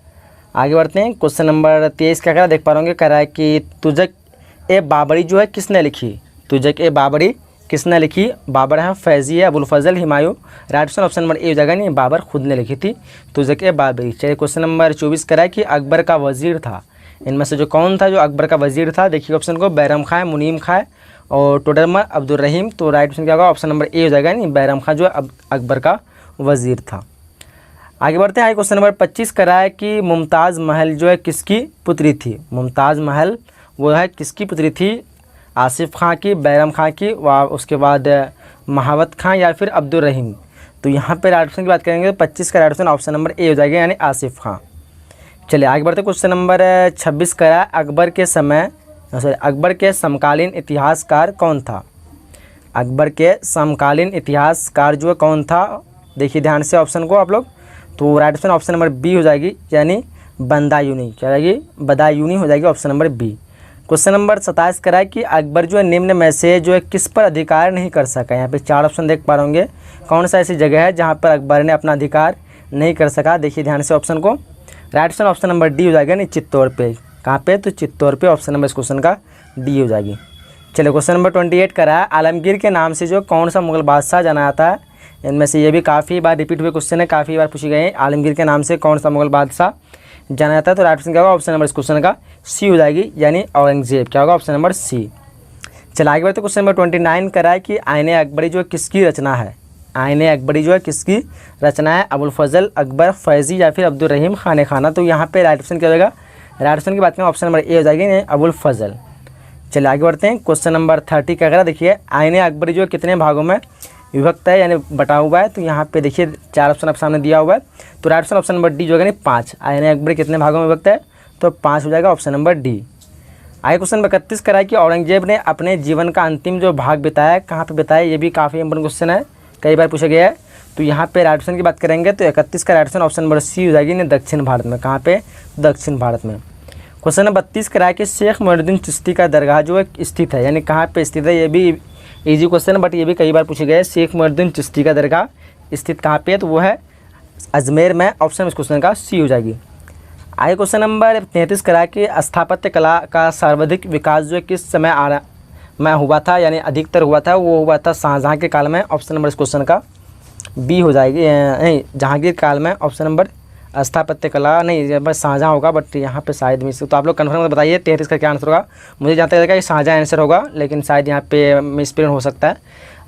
आगे बढ़ते हैं। क्वेश्चन नंबर 23 क्या कह रहा है? देख पा रहे होंगे, कह रहा है कि तुज़क-ए-बाबरी जो है किसने लिखी? तुज़क-ए-बाबरी किसने लिखी? बाबर है, फैज़ी है, Abul Fazal, Humayun. Right option option number A हो जाएगा, नहीं बाबर खुद ने लिखी थी तुज़क-ए-बाबरी। चलिए क्वेश्चन नंबर 24 कह रहा है कि अकबर का वजीर था, इनमें से जो कौन था जो अकबर का वजीर था? देखिए ऑप्शन को, बैरम खां, मुनीम खां और टोडरमल अब्दुल रहीम। तो राइट ऑप्शन क्या होगा? ऑप्शन नंबर ए हो जाएगा, नहीं बैरम खां जो है अकबर का वजीर था। आगे बढ़ते हैं। क्वेश्चन नंबर 25 करा है कि मुमताज़ महल जो है किसकी पुत्री थी? मुमताज़ महल वो है किसकी पुत्री थी? आसिफ खां की, बैरम खां की, व उसके बाद महावत खां या फिर अब्दुल रहीम। तो यहाँ पे राइट ऑप्शन की बात करेंगे तो 25 का right option option number A हो जाएगा, यानी आसिफ खां। चलिए आगे बढ़ते। क्वेश्चन नंबर 26 करा अकबर के समकालीन इतिहासकार कौन था? अकबर के समकालीन इतिहासकार जो है कौन था? देखिए ध्यान से ऑप्शन को आप लोग। तो right option option number B हो जाएगी, यानी बदायूनी, क्या हो जाएगी? बदायूनी हो जाएगी, option number B. Question number 27 करा है कि अकबर जो है निम्न में से जो है किस पर अधिकार नहीं कर सका। यहाँ पे 4 ऑप्शन देख पा रहे होंगे। कौन सा ऐसी जगह है जहाँ पर अकबर ने अपना अधिकार नहीं कर सका? देखिए ध्यान से ऑप्शन को। Right option option number D हो जाएगा, नहीं चित्तौड़ पे। कहाँ पे? तो चित्तौड़ पे, ऑप्शन नंबर इस क्वेश्चन का डी हो जाएगी। चलिए क्वेश्चन नंबर 28 करा है, आलमगीर के नाम से जो कौन सा मुगल बादशाह जाना जाता है? इनमें से ये भी काफ़ी बार रिपीट हुए क्वेश्चन है, काफ़ी बार पूछे गए हैं। आलमगीर के नाम से कौन सा मुगल बादशाह जाना जाता है? तो राइट ऑप्शन क्या होगा? ऑप्शन नंबर इस क्वेश्चन का सी हो जाएगी, यानी औरंगजेब। क्या होगा? Option number C. चला आगे बढ़ते क्वेश्चन नंबर 29 करा है कि आईने अकबरी जो है किसकी रचना है? आईने अकबरी जो है किसकी रचना है? अबुल फजल, अकबर, फैज़ी या फिर अब्दुल रहीम खान खाना। तो यहाँ पे राइट ऑप्शन क्या हो जाएगा? राइट ऑप्शन की बात करें ऑप्शन नंबर ए हो जाएगी, अबुल फजल। चलिए आगे बढ़ते हैं। क्वेश्चन नंबर 30 क्या करा? देखिए आईने अकबरी जो है कितने भागों में विभक्त है, यानी बटा हुआ है? तो यहाँ पे देखिए 4 ऑप्शन आपके सामने दिया हुआ है। तो right option option number D जो है 5। आईने अकबरी कितने भागों में विभक्त है? तो 5 हो जाएगा, ऑप्शन नंबर डी। आगे क्वेश्चन नंबर 31 करा है कि औरंगजेब ने अपने जीवन का अंतिम जो भाग बिताया कहाँ पे बिताया? ये भी काफ़ी इंपॉर्टेंट क्वेश्चन है, कई बार पूछा गया है। तो यहाँ पे राइट ऑप्शन की बात करेंगे तो 31 का right option option number C हो जाएगी, दक्षिण भारत में। कहाँ पे? दक्षिण भारत में। क्वेश्चन नंबर 32 करा है कि शेख मोइनुद्दीन चिश्ती का दरगाह जो है स्थित है, यानी कहाँ पे स्थित है? ये भी इजी क्वेश्चन है, बट ये भी कई बार पूछे गए। शेख मोइनुद्दीन चिश्ती का दरगाह स्थित कहाँ पे है? तो वो है अजमेर में, ऑप्शन इस क्वेश्चन का सी हो जाएगी। आगे क्वेश्चन नंबर 33 करा कि स्थापत्य कला का सर्वाधिक विकास जो है किस समय में हुआ था, यानी अधिकतर हुआ था? वो हुआ था शाहजहाँ के काल में, ऑप्शन नंबर इस क्वेश्चन का बी हो जाएगी, नहीं जहांगीर काल में। ऑप्शन नंबर स्थापत्य कला नहीं, बस शाहजहाँ होगा, बट यहाँ पे शायद मिस। तो आप लोग कन्फर्म करके बताइए 33 का क्या आंसर होगा। मुझे जहाँ तक लगेगा कि शाहजहाँ आंसर होगा, लेकिन शायद यहाँ पे मिसप्रिंट हो सकता है।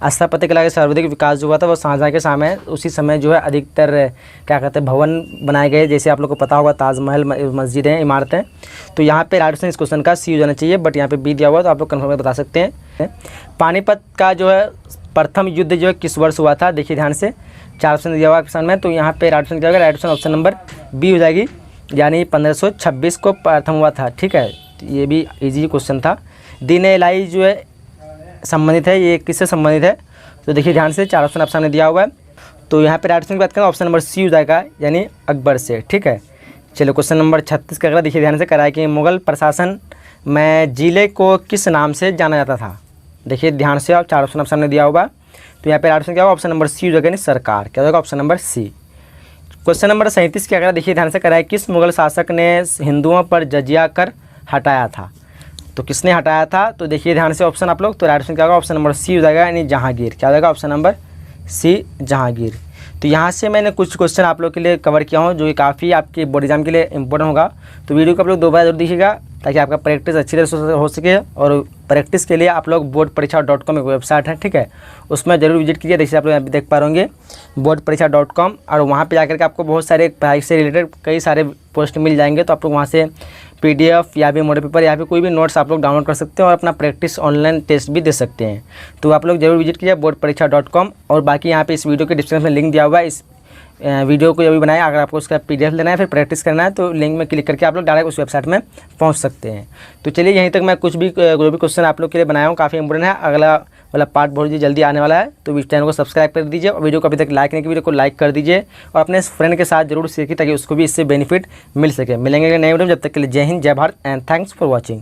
स्थापत्य कला का सर्वाधिक विकास जो हुआ था वो शाहजहाँ के समय, उसी समय जो है अधिकतर क्या कहते हैं भवन बनाए गए, जैसे आप लोग को पता होगा ताजमहल, मस्जिदें, इमारतें। तो यहाँ पे राइट ऑप्शन इस क्वेश्चन का सी हो जाना चाहिए, बट यहाँ पे बी दिया हुआ है, तो आप लोग कन्फर्म बता सकते हैं। पानीपत का जो है प्रथम युद्ध जो है किस वर्ष हुआ था? देखिए ध्यान से, 4 ऑप्शन दिया हुआ है ऑप्शन में। तो यहाँ पे राइट ऑप्शन क्या होगा? Right option option number B हो जाएगी, यानी 1526 को प्रथम हुआ था। ठीक है, ये भी इजी क्वेश्चन था। दीन इलाही जो है संबंधित है, ये किससे संबंधित है? तो देखिए ध्यान से, 4 ऑप्शन आप सामने दिया हुआ है। तो यहाँ पे राइट ऑप्शन की बात करें ऑप्शन नंबर सी हो जाएगा, यानी अकबर से। ठीक है, चलो क्वेश्चन नंबर 36 का अगला देखिए ध्यान से करा है कि मुगल प्रशासन में जिले को किस नाम से जाना जाता था? देखिए ध्यान से, आप 4 ऑप्शन आप सामने दिया हुआ। तो यहाँ पे राइट ऑप्शन क्या होगा? ऑप्शन नंबर सी हो जाएगा, यानी सरकार। क्या होगा? Option number C. Question number 37 क्या करा? देखिए ध्यान से करा है किस मुगल शासक ने हिंदुओं पर जजिया कर हटाया था? तो किसने हटाया था? तो देखिए ध्यान से ऑप्शन आप लोग। तो राइट ऑप्शन क्या होगा? ऑप्शन नंबर सी हो जाएगा, यानी जहांगीर। क्या हो जाएगा? Option number C, Jahangir. तो यहाँ से मैंने कुछ क्वेश्चन आप लोग के लिए कवर किया हूँ, जो कि काफ़ी आपके बोर्ड एग्जाम के लिए इंपॉर्टेंट होगा। तो वीडियो को आप लोग 2 बार जरूर देखिएगा, ताकि आपका प्रैक्टिस अच्छी तरह से हो सके। और प्रैक्टिस के लिए आप लोग boardpareekha.com एक वेबसाइट है, ठीक है, उसमें जरूर विजिट कीजिए। देखिए आप लोग यहाँ पे देख पा रहे होंगे boardpareekha.com, और वहाँ पे जाकर के आपको बहुत सारे पढ़ाई से रिलेटेड कई सारे पोस्ट मिल जाएंगे। तो आप लोग वहाँ से PDF या भी मॉडल पेपर या फिर कोई भी नोट्स आप लोग डाउनलोड कर सकते हैं और अपना प्रैक्टिस ऑनलाइन टेस्ट भी दे सकते हैं। तो आप लोग जरूर विजिट कीजिए boardpareekha.com। और बाकी यहाँ पे इस वीडियो के डिस्क्रिप्शन में लिंक दिया हुआ है। इस वीडियो को जब भी बनाया, अगर आपको उसका PDF लेना है फिर प्रैक्टिस करना है, तो लिंक में क्लिक करके आप लोग डायरेक्ट उस वेबसाइट में पहुंच सकते हैं। तो चलिए यहीं तक मैं कुछ भी जो भी क्वेश्चन आप लोग के लिए बनाया हूँ काफ़ी इंपॉर्टेंट है। अगला वाला पार्ट बहुत जल्दी आने वाला है, तो इस चैनल को सब्सक्राइब कर दीजिए और वीडियो को अभी तक लाइक नहीं किया, वीडियो को लाइक कर दीजिए और अपने फ्रेंड के साथ जरूर शेयर कीजिए, ताकि उसको भी इससे बेनिफिट मिल सके। मिलेंगे नए वीडियो में, जब तक के लिए जय हिंद, जय Bharat and thanks for watching.